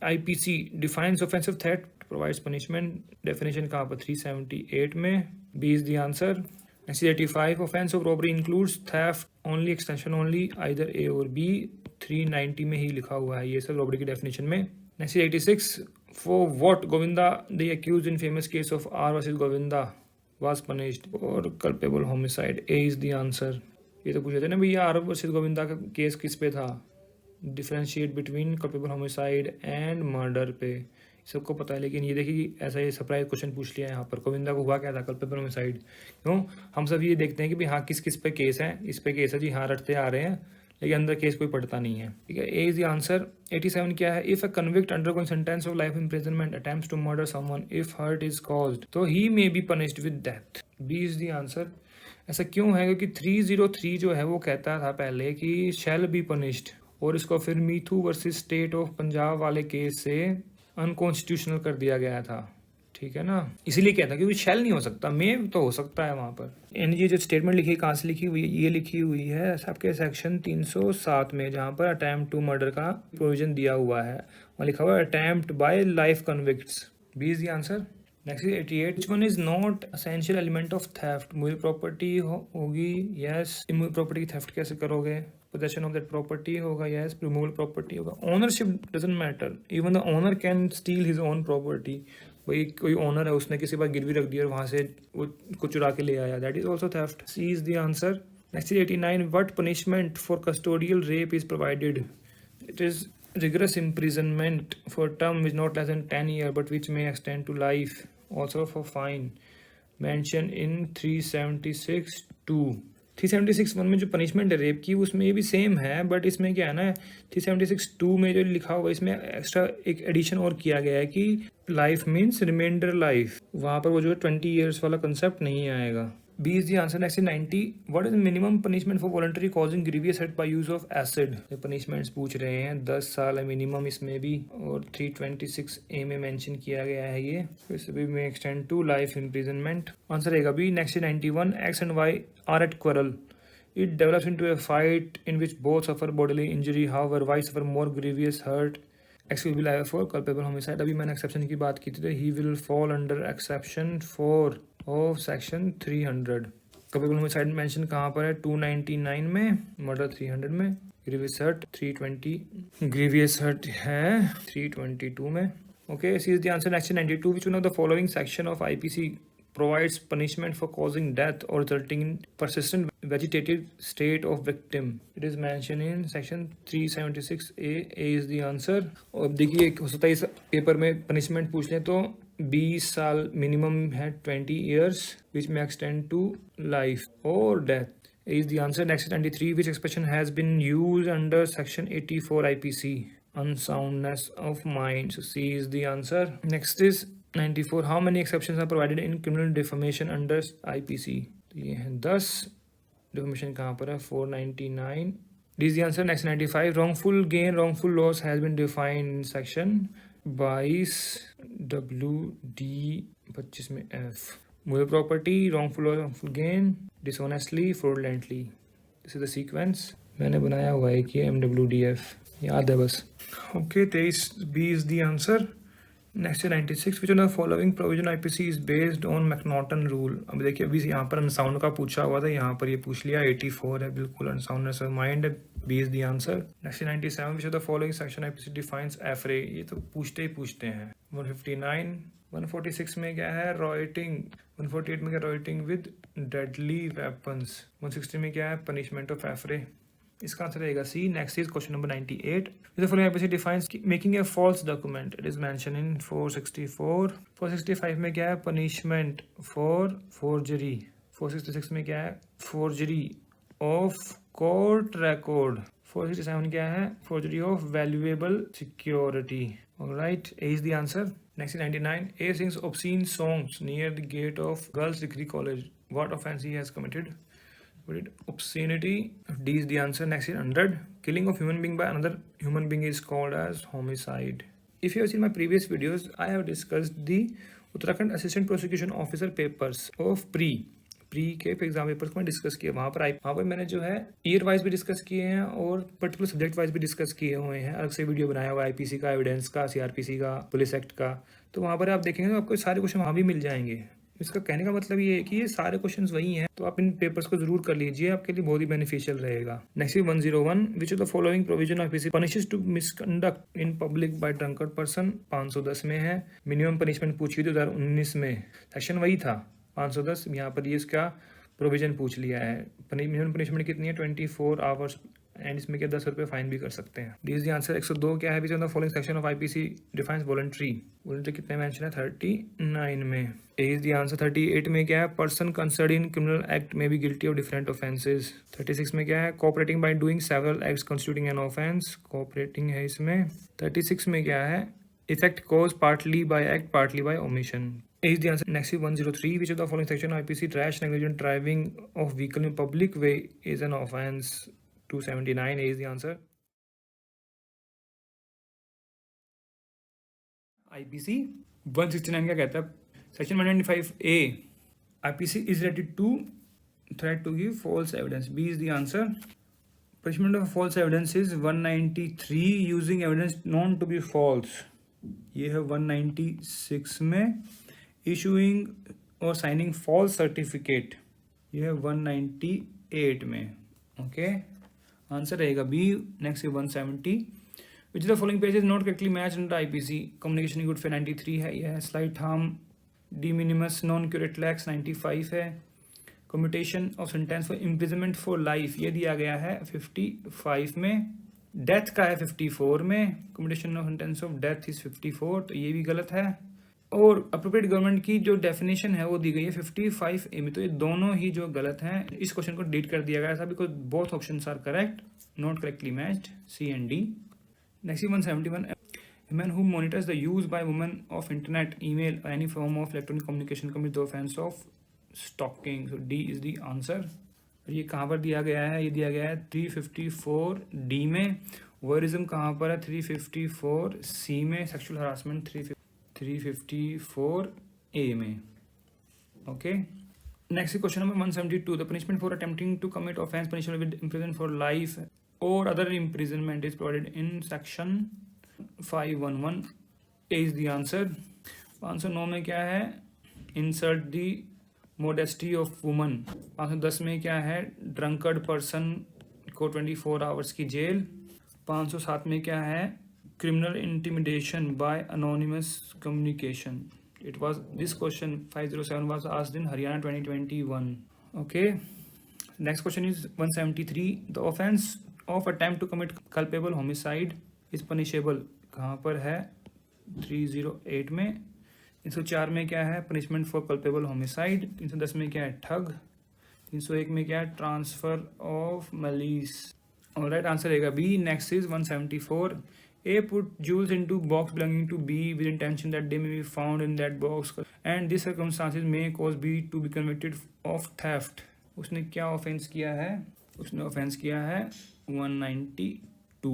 IPC defines offensive threat provides punishment, definition कहाँ पर 378 में, B is the answer. Next 85, offence of robbery includes theft only extension only either A or B, 390 में ही लिखा हुआ है ये सब robbery की डेफिनेशन में। Next 86, for what Govinda the accused in famous case of R versus Govinda was punished or culpable homicide, A is the answer. ये तो पूछे थे ना भैया आर वर्सेस गोविंदा का केस किस पे था, differentiate between culpable homicide and murder पे, सबको पता है। लेकिन ये देखिए ऐसा ये सरप्राइज क्वेश्चन पूछ लिया है यहाँ पर, गोविंदा को हुआ क्या था कल्पेबल होमिसाइड, क्यों हम सब ये देखते हैं कि भाई हाँ किस किस पे केस है, इस पे केस है जी, हाँ रटते आ रहे हैं, लेकिन अंदर केस कोई पढ़ता नहीं है, ठीक है। A is the answer. 87 क्या है, if a convict undergoing sentence of life imprisonment attempts to murder someone if hurt is caused तो he may be punished with death, B is the answer. ऐसा क्यों है, क्योंकि 303 जो है वो कहता था पहले कि शैल बी पनिश्ड, और इसको फिर मीथू वर्सेस स्टेट ऑफ पंजाब वाले केस से अनकॉन्स्टिट्यूशनल कर दिया गया था, ठीक है ना, इसीलिए कहता क्योंकि शेल नहीं हो सकता, मे तो हो सकता है वहाँ पर। एंड ये जो स्टेटमेंट लिखी है कहाँ से लिखी हुई है, ये लिखी हुई है आपके सेक्शन 307 में, जहाँ पर अटैम्प्ट टू मर्डर का प्रोविजन दिया हुआ है, वहाँ लिखा हुआ है attempt by life convicts, B is the answer. Next 88, which one is not essential element of theft, movie property होगी, यस, मूवी प्रॉपर्टी की थेफ्ट कैसे करोगे, पोजेशन ऑफ दैट प्रॉपर्टी होगा, यस, रिमूवल प्रॉपर्टी होगा, ownership doesn't matter, even the owner can steal his own property, भाई कोई owner है उसने किसी बार गिरवी रख दिया और वहाँ से वो कुछ चुरा के ले आया, that is also theft, C is the answer. Next 89, what punishment for custodial rape is provided, it is rigorous imprisonment for term is not less than 10 years but which may extend to life, also for fine, mentioned in 376(2). 376(1) में जो punishment है rape की उसमें ये भी same है, but इसमें क्या है ना 376(2) में जो लिखा हुआ है इसमें एक्स्ट्रा एक एडिशन और किया गया है कि लाइफ मीन्स रिमाइंडर लाइफ, वहाँ पर वो जो 20 years वाला कंसेप्ट नहीं आएगा, B is the answer. Next 90, what is minimum punishment for voluntary causing grievous hurt by use of acid, ये पनिशमेंट्स पूछ रहे हैं, 10 साल है मिनिमम इसमें भी, और 326A में मेंशन किया गया है ये, इस भी में extend to life imprisonment, answer रहेगा B. Next 91, X and Y are at quarrel, it develops into a fight in which both suffer bodily injury, however Y suffer more grievous hurt, X will be liable for culpable homicide, अभी मैंने exception की बात की थी, तो he will fall under exception 4 of section 300। Culpable homicide mention कहाँ पर है, 299 में, मर्डर 300 में, ग्रीवियस हर्ट 320, ग्रीवियस हर्ट है 322 में, okay, C is the answer. Next 92, which one of the following section of IPC provides punishment for causing death or resulting in persistent vegetative state of victim, it is mentioned in section 376A, A is the answer। और देखिए हो सकता है इस paper में punishment पूछ लें तो 20 साल मिनिमम है, 20 years which may extend to life or death, A is the answer। Next 93, which expression has been used under section 84 IPC, unsoundness of mind, so C is the answer। Next is 94, how many exceptions are provided in criminal defamation under IPC, तो ये है 10, defamation कहाँ पर है 499, D is the answer। Next 95, wrongful gain wrongful loss has been defined in section 22WD 25 में F, मूल property, wrongful gain, dishonestly, fraudulently. This is the sequence. मैंने बनाया हुआ है कि MWDF याद है बस. Okay, 23B is the answer. Next 96, which of the following provision IPC is based on McNaughton rule. अब देखिए, अभी यहाँ पर अनसाउंड का पूछा हुआ था, यहाँ पर ये पूछ लिया. 84 है, बिल्कुल अनसाउंडनेस ऑफ माइंड है. B is the answer. Next 97, which of the following section IPC defines affray. ये तो पूछते ही पूछते हैं. 159. 146 में क्या है? रॉयटिंग. 148 में क्या? रॉयटिंग विद डेडली वेपन्स. 160 में क्या है? Punishment of affray. इसका आंसर रहेगा C. Next is question number 98. The following IPC defines making a false document. It is mentioned in 464. 465 में क्या है? Punishment for forgery. 466 में क्या है? Forgery of court record. 467 क्या है? Forgery of valuable security. Alright, A is the answer. Next is 99. A sings obscene songs near the gate of Girls Degree College. What offense he has committed? Obscenity. D is the answer. Next is 100. Killing of human being by another human being is called as homicide. If you have seen my previous videos, I have discussed the Uttarakhand Assistant Prosecution Officer papers of pre के exam papers को मैं discuss किया. वहाँ पर मैंने जो है year wise भी डिस्कस किए हैं और पर्टिकुलर सब्जेक्ट वाइज भी डिस्कस किए हुए हैं. अलग से वीडियो बनाया हुआ है IPC का, एविडेंस का, CRPC का, पुलिस एक्ट का. तो वहाँ पर आप देखेंगे तो आपको सारे क्वेश्चन वहाँ भी मिल जाएंगे. इसका कहने का मतलब ये है कि ये सारे क्वेश्चंस वही हैं, तो आप इन पेपर्स को जरूर कर लीजिए, आपके लिए बहुत ही बेनिफिशियल रहेगा. Next 101. Which of the following provision of IPC punishes to misconduct in public by drunkard person. 510 में है. मिनिमम पनिशमेंट पूछी थी 2019 में, सेक्शन वही था 510. यहाँ पर ये इसका प्रोविजन पूछ लिया है. मिनिमम पनिशमेंट कितनी है? 24 आवर्स. एंड इसमें क्या 10 रुपये फाइन भी कर सकते हैं. D is the answer. 102 क्या है? विच of the following section of IPC defines voluntary. Voluntary कितने मेंशन है? 39 में. ए इज द आंसर. 38 में क्या है? Person concern in criminal act में be guilty of different offences. 36 में क्या है? Cooperating by doing several acts constituting an offence. Cooperating है इसमें. 36 में क्या है? Effect cause partly by act, partly by omission. A is the answer. Next is 103. Which of the following section IPC rash negligent driving of vehicle in public way is an offense. 279. A is the answer. IPC 169 क्या कहता है? Section 195A. IPC is related to threat to give false evidence. B is the answer. Punishment of false evidence is 193. Using evidence known to be false. ये है 196 में. Issuing और signing false certificate, ये है 198 में. ओके, आंसर रहेगा B. Next 170. Which the following page is not correctly match under IPC. Communication good fair 93 है. यह है slight harm de minimis non curat lex 95 है. Commutation of sentence for imprisonment for life ये दिया गया है 55 में. डेथ का है 54 में. Commutation of sentence of death is 54, तो ये भी गलत है. और अप्रोप्रिएट गवर्नमेंट की जो डेफिनेशन है वो दी गई है 55A में. तो ये दोनों ही जो गलत हैं, इस क्वेश्चन को डिलीट कर दिया गया था because both options are correct, not correctly matched. C and D. Next 171. A man who monitors the use by women of internet, email or any form of electronic communication commits the offense of stalking. So D is the answer. और ये कहाँ पर दिया गया है? ये दिया गया है 354D में. वोयरिज्म कहाँ पर है? 354C में. सेक्सुअल हरासमेंट 354A में. Okay, next question number 172. The punishment for attempting to commit offence punishment with imprison for life or other imprisonment is provided in section 511. A is the answer. 509 में क्या है? Insert the modesty of woman. 510 में क्या है? Drunkard person को 24 hours की jail. 507 में क्या है? criminal intimidation by anonymous communication. It was this question 507 was asked in Haryana 2021. Okay, next question is 173. The offense of attempt to commit culpable homicide is punishable. कहाँ पर है? 308 में. 304 में क्या है? punishment for culpable homicide. 310 में क्या है? ठग. 301 में क्या है? transfer of malice. Alright, answer रहेगा B. Next is 174. A put jewels into box belonging to B with intention that they may be found in that box, and these circumstances may cause B to be convicted of theft. उसने क्या offence किया है? उसने offence किया है 192.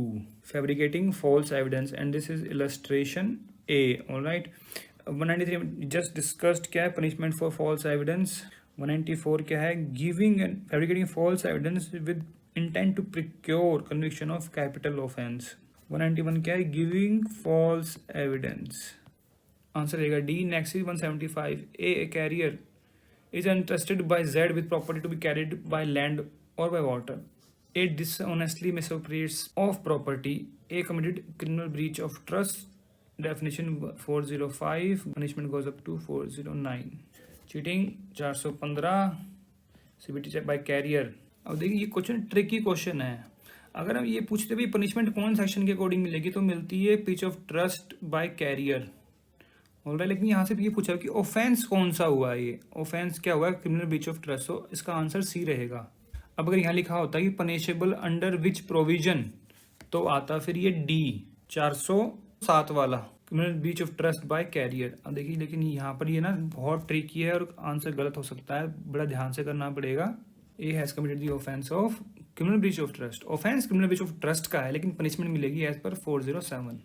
Fabricating false evidence, and this is illustration A. All right. 193 just discussed क्या है, punishment for false evidence. 194 क्या है, giving and fabricating false evidence with intent to procure conviction of capital offence. 191 क्या है, गिविंग फॉल्स एविडेंस. आंसर रहेगा D. Next is 175. A carrier is entrusted by Z with property to be carried by land or by water. A dishonestly misappropriates of property. A committed criminal breach of trust. Definition 405. Punishment goes up to 409. Cheating 415. CBT check by carrier. अब देखिए ये question tricky question है. अगर हम ये पूछते भी punishment कौन सेक्शन के अकॉर्डिंग मिलेगी तो मिलती है breach of trust by carrier. Alright, लेकिन यहाँ से भी ये पूछा कि ऑफेंस कौन सा हुआ है, ये ऑफेंस क्या हुआ है, क्रिमिनल ब्रीच ऑफ ट्रस्ट. तो इसका आंसर सी रहेगा. अब अगर यहाँ लिखा होता है कि पनिशेबल अंडर विच प्रोविजन तो आता फिर ये डी 407 वाला, criminal breach of trust by carrier. अब देखिए लेकिन यहाँ पर ये ना बहुत ट्रिकी है और आंसर गलत हो सकता है, बड़ा ध्यान से करना पड़ेगा. A has committed the offence of criminal breach of trust. Offence criminal breach of trust का है लेकिन पनिशमेंट मिलेगी एज पर 407.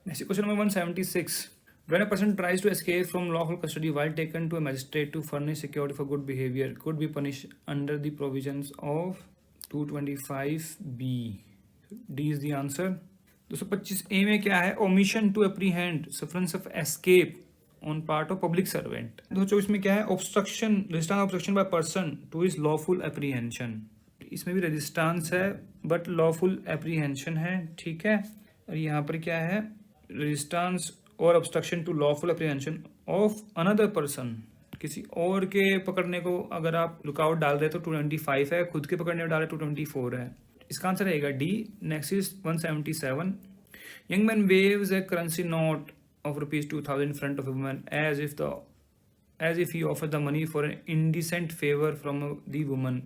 Next question number 176. When a person tries to escape from lawful custody while taken to a magistrate to furnish security for good behavior, could be punished under the provisions of 225B. D is the answer. 225A में क्या है, omission to apprehend sufferance of escape on part of public servant. 224 में क्या है, obstruction, resistance obstruction by person to his lawful apprehension. इसमें भी resistance है but lawful apprehension है, ठीक है. और यहाँ पर क्या है, रेजिस्टेंस और obstruction to lawful apprehension of another person. किसी और के पकड़ने को अगर आप रुकावट डाल रहे तो 225 है, खुद के पकड़ने में डाले 224 है. इसका आंसर रहेगा D. Next is 177. Young man waves A currency note of ₹2000 in front of a woman as if he offered the money for an indecent favor from the woman.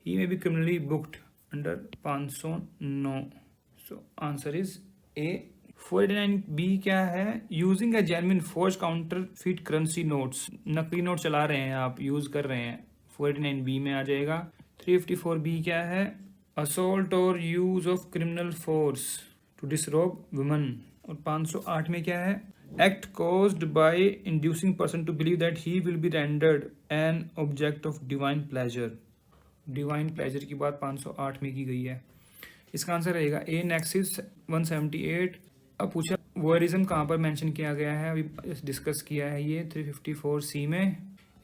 He may be criminally booked under 509. So answer is A. 489B क्या है, using a genuine forge counter feet currency notes. नकली note चला रहे हैं आप, use कर रहे हैं, 489B में आ जाएगा. 354B क्या है, assault or use of criminal force to disrobe woman. और 508 में क्या है, act caused by inducing person to believe that he will be rendered an object of divine pleasure. Divine pleasure की बात 508 में की गई है. इसका आंसर रहेगा ए. Next is 178. अब पूछा वोयरिज्म कहाँ पर मेंशन किया गया है, अभी डिस्कस किया है ये 354C में.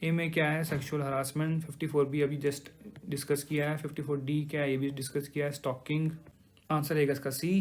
ए में क्या है, सेक्सुअल हरासमेंट. 54B अभी जस्ट डिस्कस किया है. 54D क्या है, ये भी डिस्कस किया है, स्टॉकिंग. आंसर रहेगा इसका C.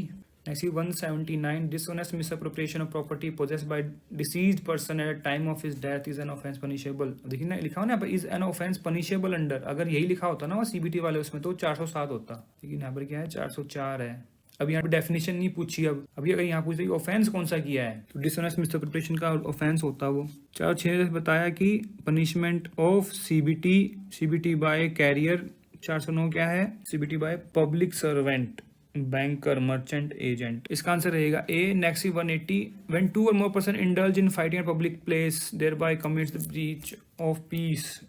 Next 179. Dishonest misappropriation of property possessed by deceased person at time of his death is an offence punishable. देखिए ना लिखा हो ना is an offence punishable under, अगर यही लिखा होता ना वो CBT वाले उसमें तो 407 होता, लेकिन यहाँ पर क्या है 404 है. अब यहाँ पे डेफिनेशन नहीं पूछी. अब अभी अगर यहाँ पूछ रही ऑफेंस कौन सा किया है तो डिसऑनेस्ट मिसअप्रोप्रिएशन का ऑफेंस होता वो. 406 बताया कि punishment of CBT by carrier. 409 क्या है, CBT by public servant, banker, merchant, agent. इसका आंसर रहेगा A. Next 180. When two or more person indulge in fighting at public place thereby commits the breach of peace,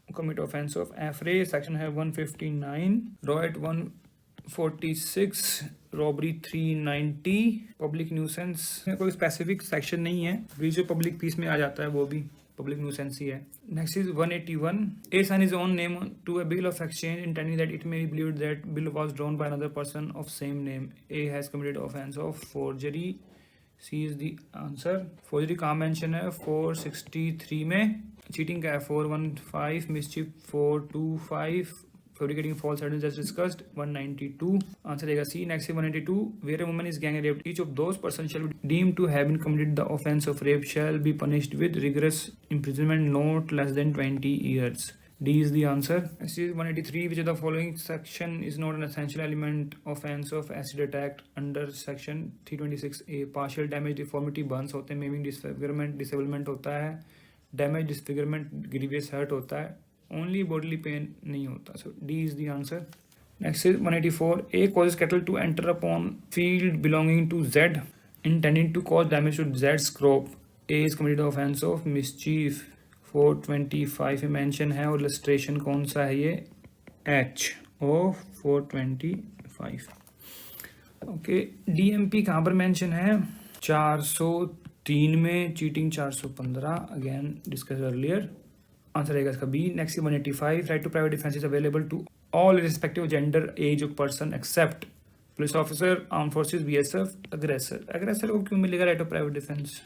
commit offence of affray. Section है 159. Riot 146. Robbery 390. Public nuisance कोई specific section नहीं है, breach of public piece में आ जाता है, वो भी public nuisance ही है. Next is 181. A sign his own name to a bill of exchange intending that it may be believed that bill was drawn by another person of same name. A has committed offence of forgery. C is the answer. Forgery कहाँ mention है, 463 में. Cheating का है 415. मिसचिफ 425. fabricating false evidence just discussed 192. Answer रहेगा C. Next 192. Where a woman is gang raped, each of those persons shall be deemed to have been committed the offence of rape shall be punished with rigorous imprisonment not less than 20 years. D is the answer. Next is 183. Which of the following section is not an essential element offence of acid attack under section 326A? Partial damage, deformity, burns होते हैं, maiming, disfigurement, disablement होता है, damage, disfigurement, grievous hurt होता है, only bodily pain नहीं होता. So D is the answer. Next is 184. A causes cattle to enter upon field belonging to Z, intending to cause damage to Z's crop. A is committed the offence of mischief. 425 में mention है और illustration कौन सा है ये, H of 425. Okay, DMP कहाँ पर mention है, 403 में cheating 415 again discuss earlier, answer रहेगा इसका B. Next 185 right to private defence is available to all respective gender age of person except police officer, arm forces, BSF, aggressor. Aggressor को क्यों मिलेगा right of private defence?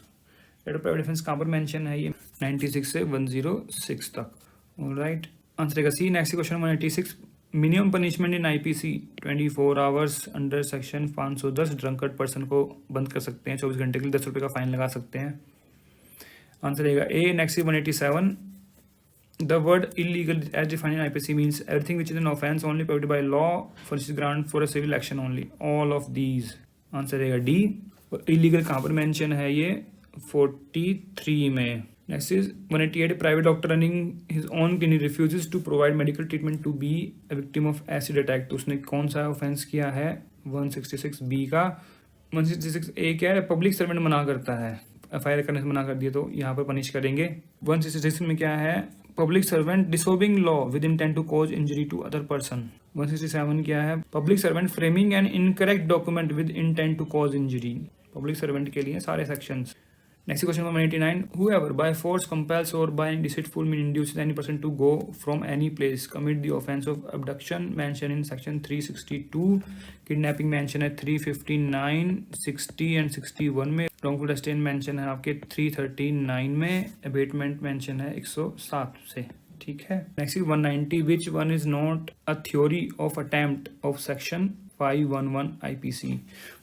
Right of private defence कहाँ पर mention है? ये 96 से 106 तक। Alright, answer रहेगा C. Next question 186 minimum punishment in IPC 24 hours under section 510 drunkard person को बंद कर सकते हैं 24 घंटे के लिए, 10 रुपये का फाइन लगा सकते हैं। आंसर रहेगा A. Next 187 the word illegal as defined in IPC means everything which is an offense only prohibited by law for its grant for a civil action only, all of these। Answer रहेगा D. Illegal कहाँ पर mention है? ये 43 में। Next is 188 private doctor running his own clinic refuses to provide medical treatment to be a victim of acid attack. तो उसने कौन सा ऑफेंस किया है? 166 बी का। 166 ए क्या है? पब्लिक सर्वेंट मना करता है, एफआईआर करने से मना कर दिया तो यहाँ पर पनिश करेंगे। 166 में क्या है? Public servant disobeying law with intent to cause injury to other person. 167 क्या है? Public servant framing an incorrect document with intent to cause injury. Public servant के लिए सारे sections. Next question 189 whoever by force compels or by deceitful means induces any person to go from any place commit the offense of abduction mentioned in section 362, kidnapping mention है 359, 60 and 61 में, wrongful detain mention है आपके 339 में, abatement mention है 107 से। ठीक है। Next 190 which one is not a theory of attempt of section 511 IPC।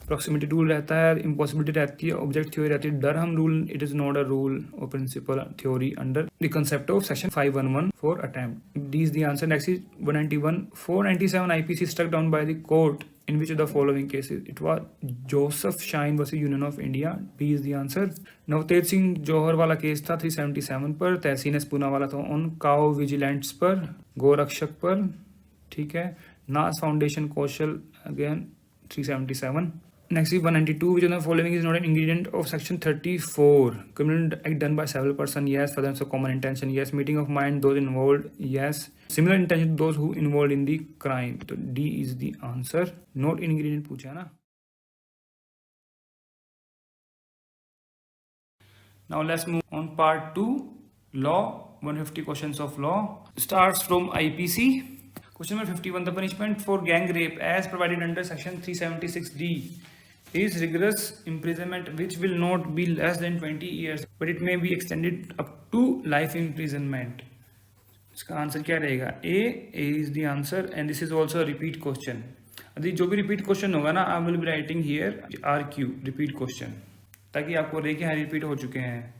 Proximity rule रहता है, इम्पॉसिबिलिटी रहती है, ऑब्जेक्ट थ्योरी रहती है, Durham rule it is not a rule or principle theory under the concept of section 511 for attempt. D is the answer. Next is 191 497 IPC struck down by the court in which the following cases? It was Joseph Shine versus union of India. B is the answer. Navtej Singh Johar वाला केस था 377 पर, तहसीन पूना वाला था on काओ विजिलेंट्स पर, गोरक्षक पर। ठीक है। नास foundation Kaushal again 377। Next is 192 which of the following is not an ingredient of section 34? Criminal act done by several person, yes. Furtherance of common intention, yes. Meeting of mind those involved, yes. Similar intention those who involved in the crime. तो D is the answer. Not ingredient पूछा ना। Now let's move on part 2 law 150 questions of law starts from IPC. Question number 51 the punishment for gang rape as provided under section 376D is rigorous imprisonment which will not be less than 20 years but it may be extended up to life imprisonment। इसका आंसर क्या रहेगा? A is the answer and this is also repeat question. अभी जो भी रिपीट क्वेश्चन होगा ना I will be writing here RQ repeat question, ताकि आपको रहे कि हाँ रिपीट हो चुके हैं।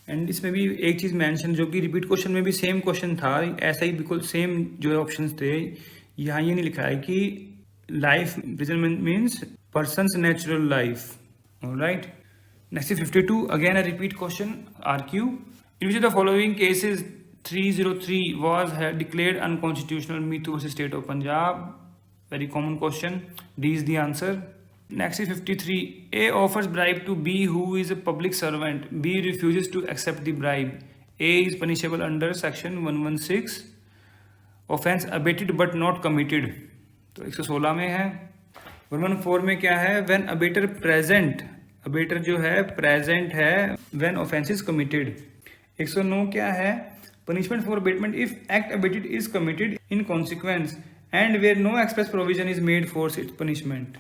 एंड इसमें भी एक चीज मेंशन जो कि रिपीट क्वेश्चन में भी सेम क्वेश्चन था, ऐसा ही बिल्कुल सेम जो ऑप्शंस थे, यहाँ ये नहीं लिखा है कि life imprisonment means person's natural life। All right. Next is 52 again a repeat question RQ in which of the following cases 303 was declared unconstitutional? Meetu versus State of Punjab, very common question. D is the answer। Next is 53 A offers bribe to B who is a public servant, B refuses to accept the bribe, A is punishable under section 116। offense abated but not committed, तो 116 में है। 114 में क्या है? When abettor present, abettor जो है present है when offence is committed. 109 क्या है? Punishment for abetment if act abetted is committed in consequence and where no express provision is made for its punishment.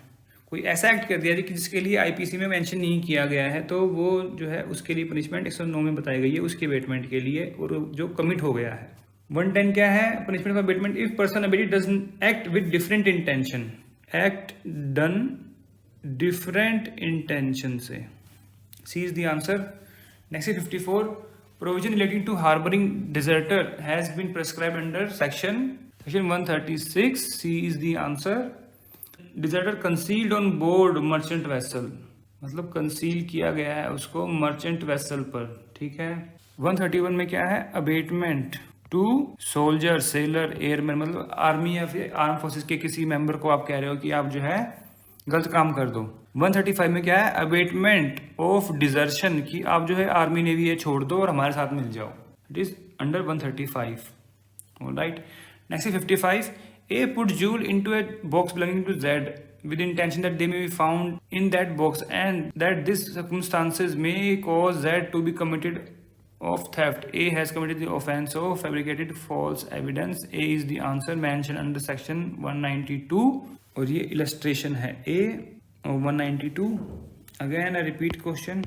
कोई ऐसा एक्ट कर दिया कि जिसके लिए आईपीसी में मेंशन नहीं किया गया है तो वो जो है उसके लिए पनिशमेंट 109 में बताई गई है उसके अबेटमेंट के लिए, और जो कमिट हो गया है। 110 क्या है? Punishment for abetment if person abetted doesn't act with different intention, act done different intention से। C is the answer. Next 54 provision relating to harbouring deserter has been prescribed under section 136। C is the answer. Deserter concealed on board merchant vessel, मतलब conceal किया गया है उसको merchant vessel पर। ठीक है। 131 में क्या है? Abetment to soldier, sailor, airman, मतलब आर्मी या फिर आर्म फोर्सेस के किसी मेंबर को आप कह रहे हो कि आप जो है गलत काम कर दो। 135 में क्या है? अबेटमेंट ऑफ डिजर्शन, कि आप जो है आर्मी नेवी ये छोड़ दो और हमारे साथ मिल जाओ। It is under 135। Alright. Next 55 A put jewel into a box belonging to Z with intention that they may be found in that box and that these circumstances may cause Z to be committed of theft. A has committed the offense of fabricated false evidence. A is the answer mentioned under section 192 और ये illustration है A और 192. Again a repeat question.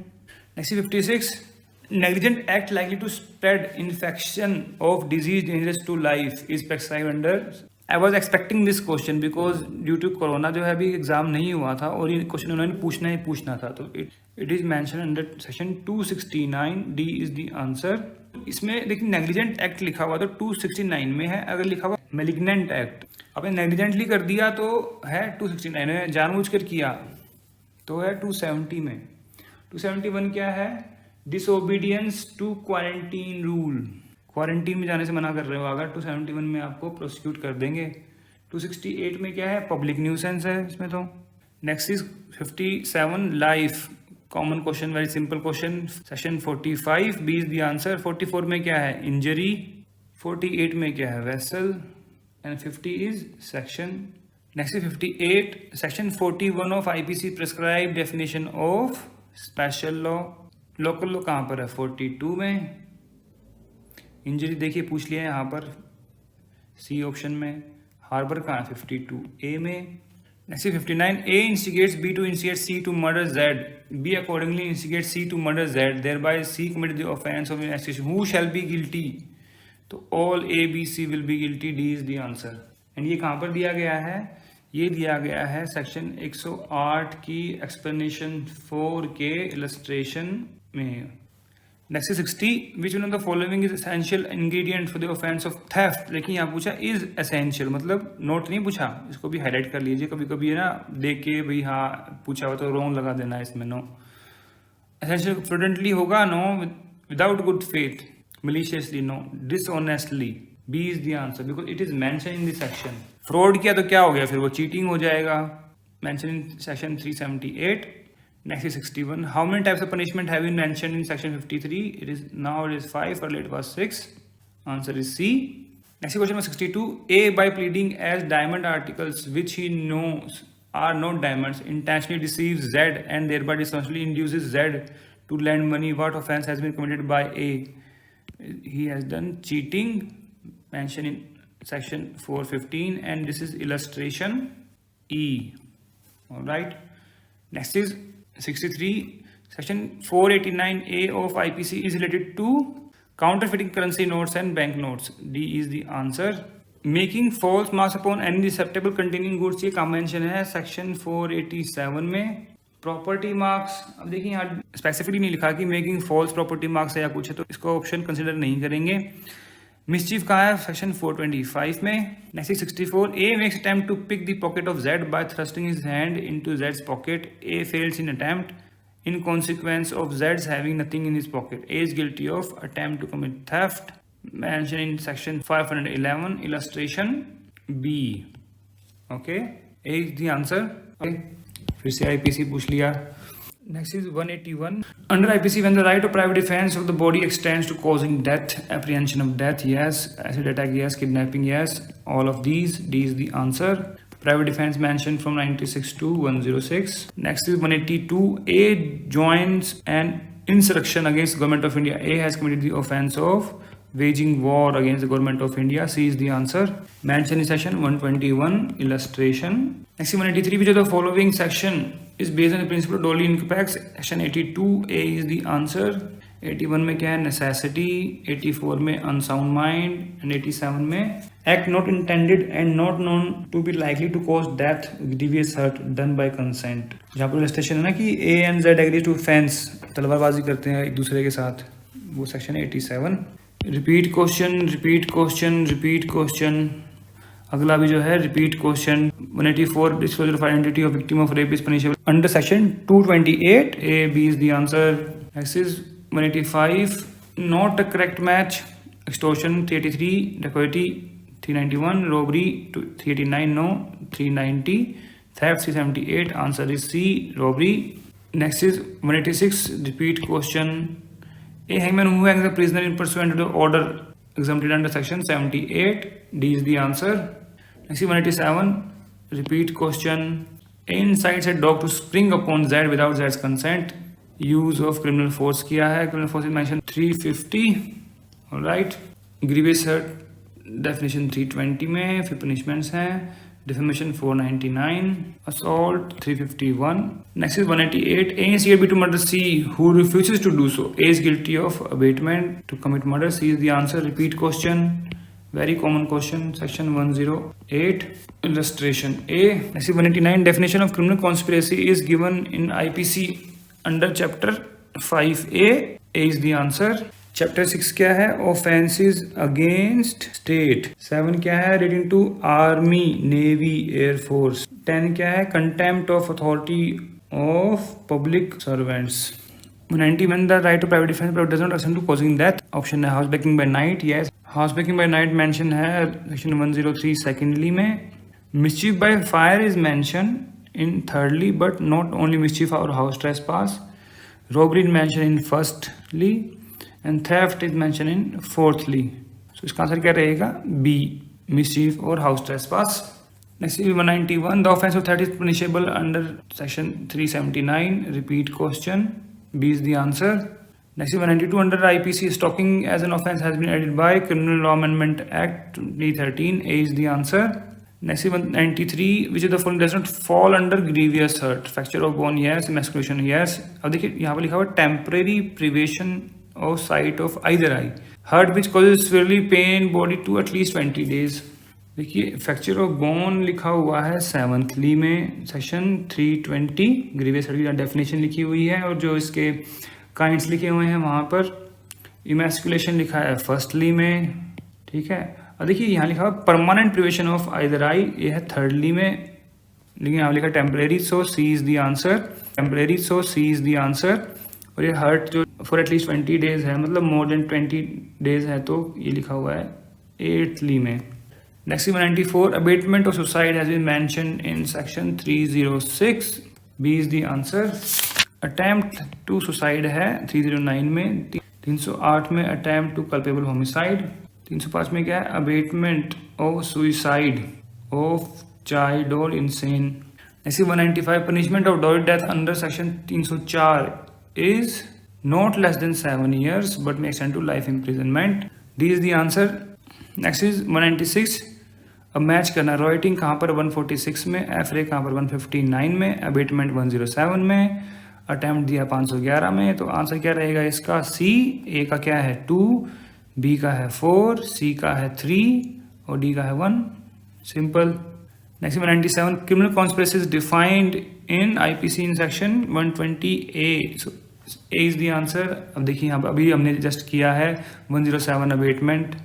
Next is 56. Negligent act likely to spread infection of disease dangerous to life is prescribed under. I was expecting this question because due to corona जो है अभी exam नहीं हुआ था और ये question उन्होंने पूछना ही पूछना था, तो it is mention under section 269. D is the answer. इसमें देखिए नेग्लिजेंट एक्ट लिखा हुआ तो 269 में है, अगर लिखा हुआ मेलिग्नेंट एक्ट आपने नेग्लिजेंटली कर दिया तो है 269 में, जानबूझकर किया तो है 270 में. 271 क्या है? Disobedience to quarantine rule. Quarantine में जाने से मना कर रहे हो अगर 271 में आपको प्रोसिक्यूट कर देंगे. 268 में क्या है? पब्लिक न्यूसेंस है इसमें तो. Next is 57 life. Common question, very simple question. Section 45 B is the answer. 44 में क्या है? इंजरी. 48 में क्या है? Vessel. And 50 is section. Next is 58. Section 41 of IPC prescribe definition of special law. Local law कहाँ पर है? 42 में. इंजरी देखिए पूछ लिया है यहाँ पर सी ऑप्शन में. हार्बर कहाँ है? 52 ए में. Next 59. A instigates B to instigate C to murder Z. B accordingly instigate C to murder Z. Thereby C committed the offence of instigation. Who shall be guilty? तो all A B C will be guilty. D is the answer. And ये कहाँ पर दिया गया है? ये दिया गया है सेक्शन 108 की एक्सप्लेनेशन 4 के इलस्ट्रेशन में. Next 60. Which one of the following is essential ingredient for the offence of theft. लेकिन यहाँ पूछा इज एसेंशियल, मतलब नोट नहीं पूछा, इसको भी हाईलाइट कर लीजिए. कभी कभी है ना देख के भाई हाँ पूछा हुआ तो रॉन्ग लगा देना इसमें. नो. एसेंशियल प्रूडेंटली होगा. No. Without good faith. Maliciously. No. Dishonestly. B is the answer because it is mention in the section. Fraud किया तो क्या हो गया फिर? वो चीटिंग हो जाएगा. Mention in section 378. Next is 61. How many types of punishment have been mentioned in section 53? Now it is 5, earlier it was 6. Answer is C. Next question was 62. A by pleading as diamond articles which he knows are not diamonds intentionally deceives Z and thereby dishonestly induces Z to lend money. What offense has been committed by A? He has done cheating, mentioned in section 415, and this is illustration E. All right. Next is 63. Section 489A of IPC is related to counterfeiting currency notes and bank notes. D is the answer. Making false marks upon any receptacle containing goods, ये काम mention है section 487 में. Property marks, अब देखिए यहाँ specifically नहीं लिखा कि मेकिंग फॉल्स प्रॉपर्टी मार्क्स है या कुछ है, तो इसको ऑप्शन कंसिडर नहीं करेंगे. मिसचीफ कहाँ है? सेक्शन 425 में. Next 64. A makes attempt to pick the pocket of Z bye thrusting his hand into Jades pocket. A fails in attempt in consequence of Jades having nothing in his pocket. A is guilty of attempt to commit theft. Mention in section 511 illustration B. Okay. A is the answer. फिर से IPC पूछ लिया. Next is 181. Under IPC, when the right of private defense of the body extends to causing death, apprehension of death, yes. Acid attack, yes. Kidnapping, yes. All of these. D is the answer. Private defense mentioned from 96 to 106. Next is 182. A joins an insurrection against the government of India. A has committed the offense of waging war against the government of India. C is the answer. Mentioned in section 121 illustration. Next is 183. Which of the following section is based on the principle of Dolly Incopax? Section 82. A is the answer. 81 में क्या है? Necessity. 84 में unsound mind. And 87 में act not intended and not known to be likely to cause death with grievous hurt done by consent. जहाँ पर illustration है ना कि A and Z agree to fence, तलवारबाजी करते हैं एक दूसरे के साथ, वो section 87. Repeat question. अगला भी जो है repeat question. 184. Disclosure of identity of victim of rape is punishable under section 228. A B is the answer. Next is 185. Not a correct match. Extortion 383. Dacoity 391. Robbery 389. No 390. Theft 378. Answer is C, robbery. Next is 186. Repeat question. A hangman who hangs a prisoner in pursuant to the order exempted under section 78. D is the answer. Next is 187. Repeat question. A incites a dog to spring upon Z without Z's consent. Use of criminal force किया है, criminal force is mentioned 350. Alright. Grievous hurt definition 320 में, फिर punishments हैं defamation 499, assault 351. Next is 188. A instigated B to murder C who refuses to do so. A is guilty of abatement to commit murder. C is the answer. Repeat question. Very common question. Section 108. Illustration A. Next is 189. Definition of criminal conspiracy is given in IPC under chapter 5A. A is the answer. Chapter 6 क्या है? Offences against state. 7 क्या है? Relating to army, navy, air force. 10 क्या है? Contempt of authority of public servants. 91 the right to private defence but does not extend to causing death. Option है house breaking by night. Yes, house breaking by night mention है section 103 secondly में. Mischief by fire is mention in thirdly but not only mischief or house trespass. Robbery is mentioned in firstly and theft is mentioned in fourthly. So इसका आंसर क्या रहेगा? B, mischief or house trespass. Next is 191. The offence of theft is punishable under section 379. Repeat question. B is the answer. Next is 192. Under IPC, stalking as an offence has been added by Criminal Law Amendment Act 2013. A is the answer. Next is 193. Which of the following does not fall under grievous hurt? Fracture of bone, yes. Emasculation, yes. अब देखिए यहाँ पर लिखा हुआ temporary privation of sight of either eye. Hurt which causes severely pain body to at least 20 days. देखिए fracture of bone लिखा हुआ है 7thly में section 320. grievous hurt की definition लिखी हुई है और जो इसके kinds लिखे हुए हैं वहाँ पर emasculation लिखा है firstly में. ठीक है. और देखिए यहाँ लिखा हुआ permanent privation of either eye, ये है thirdly में, लेकिन यहाँ लिखा temporary, so C is the answer. Temporary, so C is the answer. और ये हर्ट जो फॉर एटलीस्ट 20 डेज है, मतलब मोर देन 20 डेज है, तो ये लिखा हुआ है 8thly में. Next 194. Abetment of suicide has been mentioned in section 306. B is the answer. Attempt to suicide है 309 में. 308 में अटेम्प्ट टू कल्पेबल होमिसाइड. 305 में क्या है? Abetment of suicide of child or insane. Next 195. Punishment of dowry death under section 304 is not less than 7 years but may extend to life imprisonment. D is the answer. Next is 196. अब match करना, writing कहाँ पर? 146 में. F रे कहाँ पर? 159 में. Abetment 107 में. अटेम्प्ट दिया 511 में. तो आंसर क्या रहेगा इसका? सी. ए का क्या है? 2, बी का है 4, सी का है 3 और डी का है 1. Simple. Next 197. Criminal conspiracy is defined in IPC in section 120A. So A is the answer. अब देखिए यहाँ अभी हमने जस्ट किया है 107 अबेटमेंट.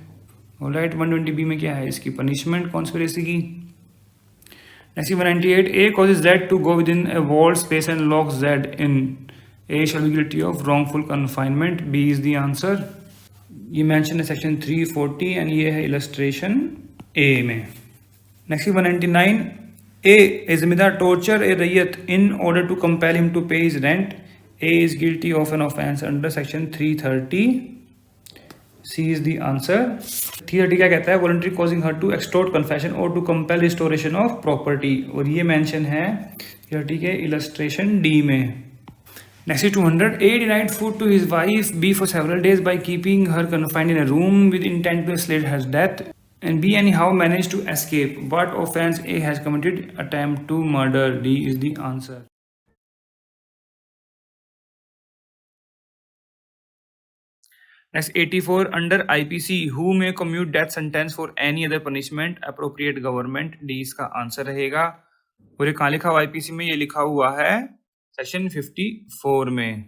ऑलराइट. 120B में क्या है? इसकी पनिशमेंट कॉन्स्पिरेसी की. Next 198. A causes Z to go within a walled space and locks Z in. A shall be guilty of wrongful confinement. B is the answer. ये mention है section 340 and ये है illustration ए में. Next 199. ए जिम्मेदार torture A ryot in order to compel him to pay his rent. A is guilty of an offence under section 330. C is the answer. 330 क्या कहता है? Voluntary causing hurt to extort confession or to compel restoration of property. और ये mention है 330 के illustration D में. Next is 200. A denied food to his wife B for several days by keeping her confined in a room with intent to slay her death, and B anyhow managed to escape. What offense A has committed? Attempt to murder. D is the answer. Next 84. Under IPC, who may commute death sentence for any other punishment? Appropriate government. D इसका answer रहेगा. और ये कहाँ लिखा हुआ? IPC में ये लिखा हुआ है सेक्शन 54 में.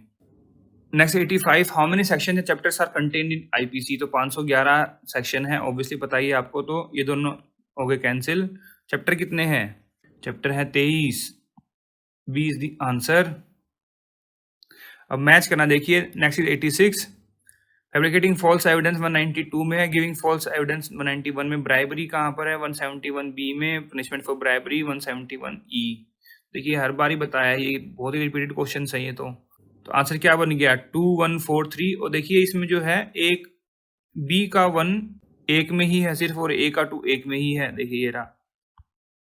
Next 85. How many section chapters are contained in IPC? तो 511 सेक्शन है. ऑब्वियसली पता ही है आपको, तो ये दोनों हो गए कैंसिल. चैप्टर कितने हैं? चैप्टर है 23. B is the answer. अब मैच करना देखिए. Next is 86. Fabricating false evidence 192 में है. गिविंग फॉल्स एविडेंस 191 में. ब्राइबरी कहाँ पर है? 171B में. Punishment for bribery 171E. देखिए हर बार ही बताया, ये बहुत ही रिपीटेड क्वेश्चन है ये. तो आंसर क्या बन गया? 2, 1, 4, 3. और देखिए इसमें जो है एक बी का 1 एक में ही है सिर्फ और ए का 2 एक में ही है. देखिए ये रहा.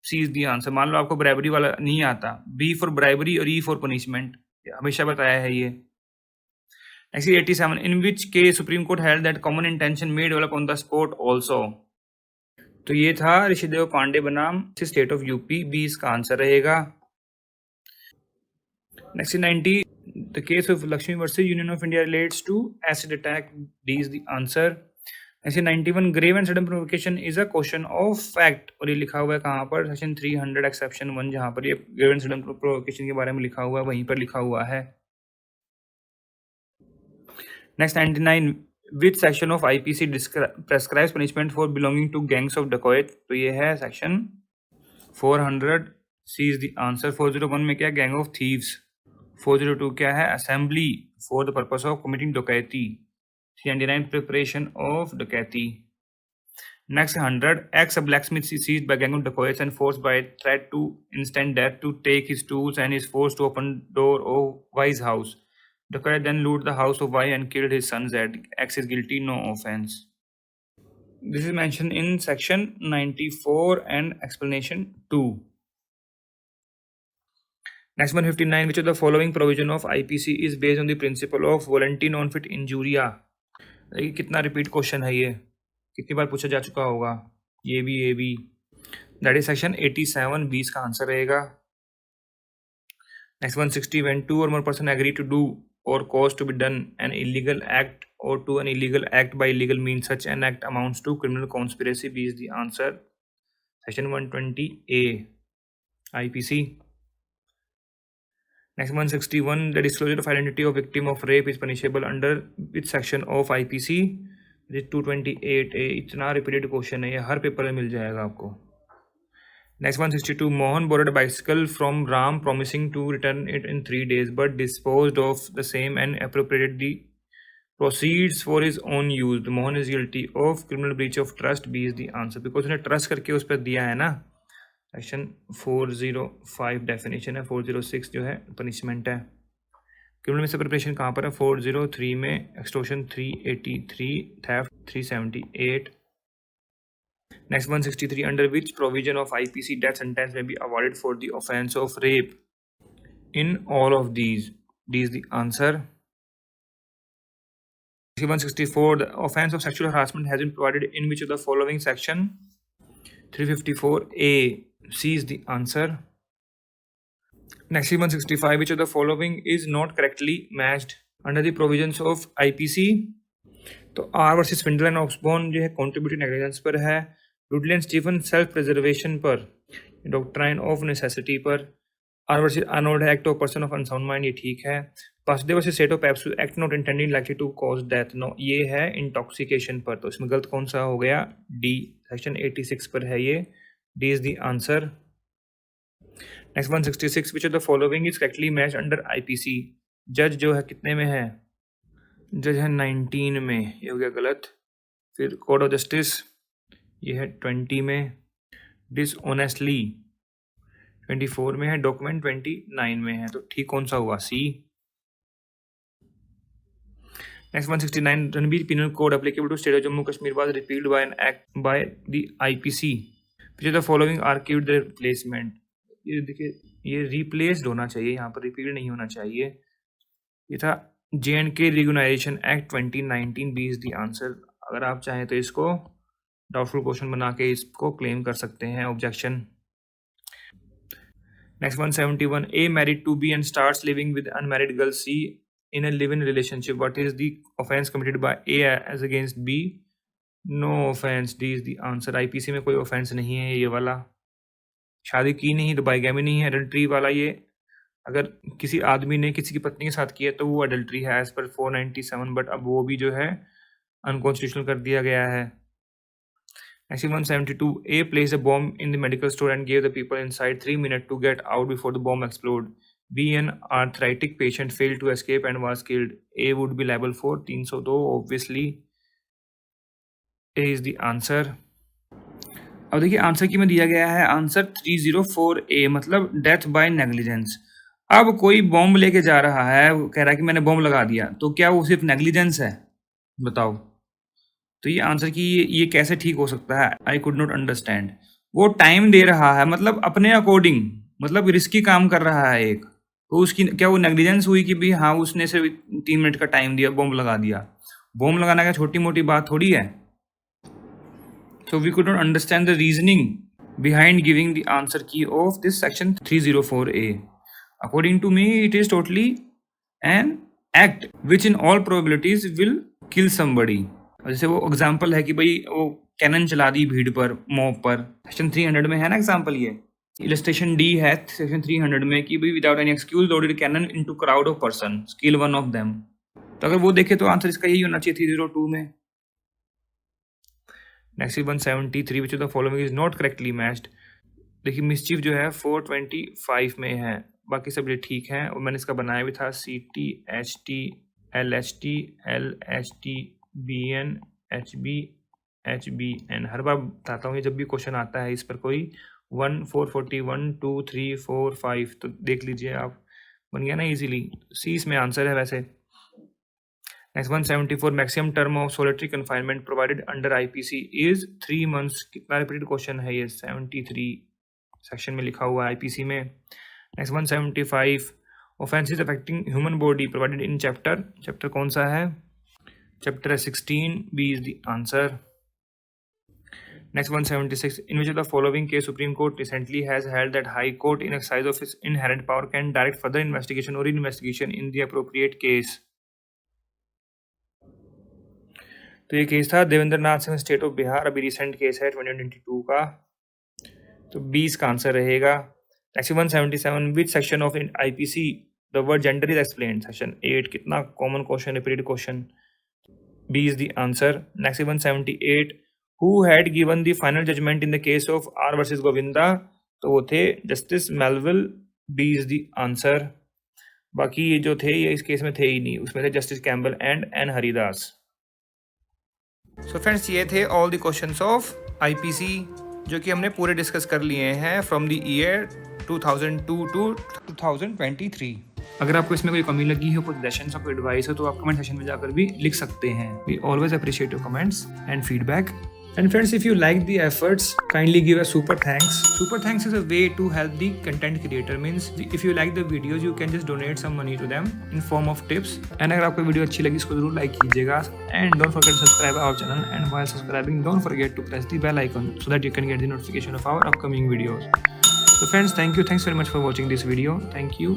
सी इज द आंसर। मान लो आपको ब्राइबरी वाला नहीं आता, बी फॉर ब्राइबरी और ई फॉर पनिशमेंट, हमेशा बताया है ये। नेक्स्ट 87, इन विच के Supreme Court held that common intention may develop on the spot also. तो ये था ऋषिदेव पांडे बनाम स्टेट ऑफ यूपी, बी इसका आंसर रहेगा। Next 90, the case of Laxmi versus union of India relates to acid attack, D is the answer. Next 91, grave and sudden provocation is a question of fact, और ये लिखा हुआ है कहाँ पर, section 300 exception 1, जहाँ पर ये ग्रेव एंड सडन प्रोवोकेशन के बारे में लिखा हुआ है वहीं पर लिखा हुआ है। Next 99, which section of IPC prescribes punishment for belonging to gangs of dacoit, तो ये है section 400, C is the answer. 401 में क्या, गैंग ऑफ थीव्स। 402 क्या है, assembly for the purpose of committing dakaiti. 399, preparation of dakaiti. Next 100, X blacksmith is seized by gang of dacoits and forced by threat to instant death to take his tools and is forced to open door of Y's house. Dacoit then loot the house of Y and killed his son Z. X is guilty, no offense. This is mentioned in section 94 and explanation 2. Next 159, which of the following provision of IPC is based on the principle of volunty non fit injuria? देखिए कितना repeat question है ये, कितनी बार पूछा जा चुका होगा, ये भी दैट इज सेक्शन 87, 20 का आंसर रहेगा। Next 160, when two or more person agree to do or cause to be done an illegal act or to an illegal act by illegal means, such an act amounts to criminal conspiracy, B is the answer, section 120A IPC. Next 161, the disclosure of identity of victim of rape is punishable under which section of IPC? 228A। इतना repeated question है ये, हर paper में मिल जाएगा आपको। Next 162, Mohan borrowed a bicycle from Ram promising to return it in 3 days but disposed of the same and appropriated the proceeds for his own use. The Mohan is guilty of criminal breach of trust, B is the answer, because उसने trust करके उस पर दिया है ना। Section 405 definition है, 406 जो है पनिशमेंट है। क्रिमिनल में से प्रिपरेशन कहाँ पर है, 403 में, extortion 383, theft 378। Next 163, under which provision of IPC death sentence may be awarded for the offence of rape? In all of these, D is the answer. 164, the offence of sexual harassment has been provided in which of the following section? 354A, C is the answer. Next 165, which of the following is not correctly matched under the provisions of IPC? तो R versus Findal and Oxborne जो है contributory negligence पर है, Dudley and Stephen self preservation पर, doctrine of necessity पर, R versus Arnold act of person of unsound mind, ये ठीक है। Basdev versus state of PEPSU act not intending likely to cause death, no, ये है इंटॉक्सिकेशन पर, तो इसमें गलत कौन सा हो गया, डी, सेक्शन 86 पर है ये, D is the answer. Next 166, which of the following is correctly matched under IPC? जज जो है कितने में है, जज है 19 में, ये हो गया गलत। फिर कोड ऑफ जस्टिस ये है 20 में, डिसऑनेस्टली 24 में है, डॉक्यूमेंट 29 में है, तो ठीक कौन सा हुआ, C. Next 169, Ranbir penal code applicable to state of Jammu Kashmir was repealed by an act by the IPC, which of the following आर्क्यूड द रिप्लेसमेंट? ये देखिए, ये रिप्लेस्ड होना चाहिए, यहाँ पर रिपील्ड नहीं होना चाहिए। ये था J&K reorganisation act 2019, B is the answer. अगर आप चाहें तो इसको डाउटफुल क्वेश्चन बना के इसको क्लेम कर सकते हैं, objection. Next 171, A married to B and starts living with unmarried girl C in a live-in relationship. What is the offense committed by A as against B? No offense, D is the answer. IPC में कोई offense नहीं है ये वाला, शादी की नहीं तो बाइगैमी नहीं है, अडल्ट्री वाला ये अगर किसी आदमी ने किसी की पत्नी के साथ किया तो वो अडल्ट्री है एज पर 497, बट अब वो भी जो है अनकॉन्स्टिट्यूशनल कर दिया गया है। Next 172, A placed a bomb in the medical store and gave the people inside 3 minutes to get out before the bomb exploded. B, an arthritic patient, failed to escape and was killed. A would be liable for 302, obviously A is the answer. अब देखिए answer की में दिया गया है answer 304A, मतलब death by negligence. अब कोई बॉम्ब लेके जा रहा है, वो कह रहा है कि मैंने बॉम्ब लगा दिया, तो क्या वो सिर्फ नेग्लिजेंस है, बताओ। तो ये आंसर की ये कैसे ठीक हो सकता है, आई कुड नॉट अंडरस्टैंड। वो टाइम दे रहा है, मतलब अपने अकॉर्डिंग, मतलब रिस्की काम कर रहा है एक, तो उसकी क्या वो नेग्लिजेंस हुई कि भाई हाँ उसने सिर्फ 3 मिनट का टाइम दिया, बॉम्ब लगा दिया। बॉम्ब लगाना क्या छोटी मोटी बात थोड़ी है। So we could not understand the reasoning behind giving the answer key of this section 304A. According to me, it is totally an act which in all probabilities will kill somebody. जैसे वो example है कि भाई वो cannon चला दी भीड़ पर, mob पर, सेक्शन 300 में है ना एग्जाम्पल। ये इलस्ट्रेशन डी है सेक्शन 300 में कि भाई without any excuse loaded cannon into crowd of person, kill one of them. तो अगर वो देखे तो आंसर इसका यही होना चाहिए 302 में। Next 173 which of the following is not correctly matched. देखिए मिसचीफ जो है 425 में है, बाकी सब ये ठीक है, और मैंने इसका बनाया भी था CT HT LHT LHT BN HB HBN। हर बार बताता हूँ ये जब भी क्वेश्चन आता है इस पर कोई 1 4 40 1 2 3 4 5, तो देख लीजिए आप, बन गया ना इजीली। सी इसमें आंसर है वैसे। Next 174 maximum term of solitary confinement provided under IPC is 3 months। कितना रिपीटेड क्वेश्चन है ये, 73 सेक्शन में लिखा हुआ है IPC में। Next 175 offences affecting human body provided in chapter कौन सा है, chapter 16, B is the answer. Next 176 in which of the following case Supreme Court recently has held that High Court in exercise of its inherent power can direct further investigation or investigation in the appropriate case। तो ये case था Devendra Nath Singh state of Bihar, अभी recent case है 2022 का, तो 20 का answer रहेगा। Next 177 which section of IPC the word gender is explained, section 8। कितना common question, repeated question, B is the answer. Next 178 who had given the final judgement in the case of R versus Govinda, तो वो थे justice Melvill, B is the answer. बाकी ये जो थे ये इस केस में थे ही नहीं, उसमें थे justice Campbell and N Haridas. So friends ये थे all the questions of IPC जो कि हमने पूरे डिस्कस कर लिए हैं फ्रॉम द ईयर 2002 टू 2023। अगर आपको इसमें कोई कमी लगी हो, कोई सजेशंस और कोई एडवाइस हो, तो आप कमेंट सेक्शन में जाकर भी लिख सकते हैं। We always appreciate your comments and feedback. And friends, if you like the efforts, kindly give a super thanks. Super thanks is a way to help the content creator. Means if you like the videos, you can just donate some money to them in form of tips. And अगर आपको video अच्छी लगी इसको जरूर like कीजिएगा। And don't forget to subscribe our channel. And while subscribing, don't forget to press the bell icon so that you can get the notification of our upcoming videos. So friends, thank you. Thanks very much for watching this video. Thank you.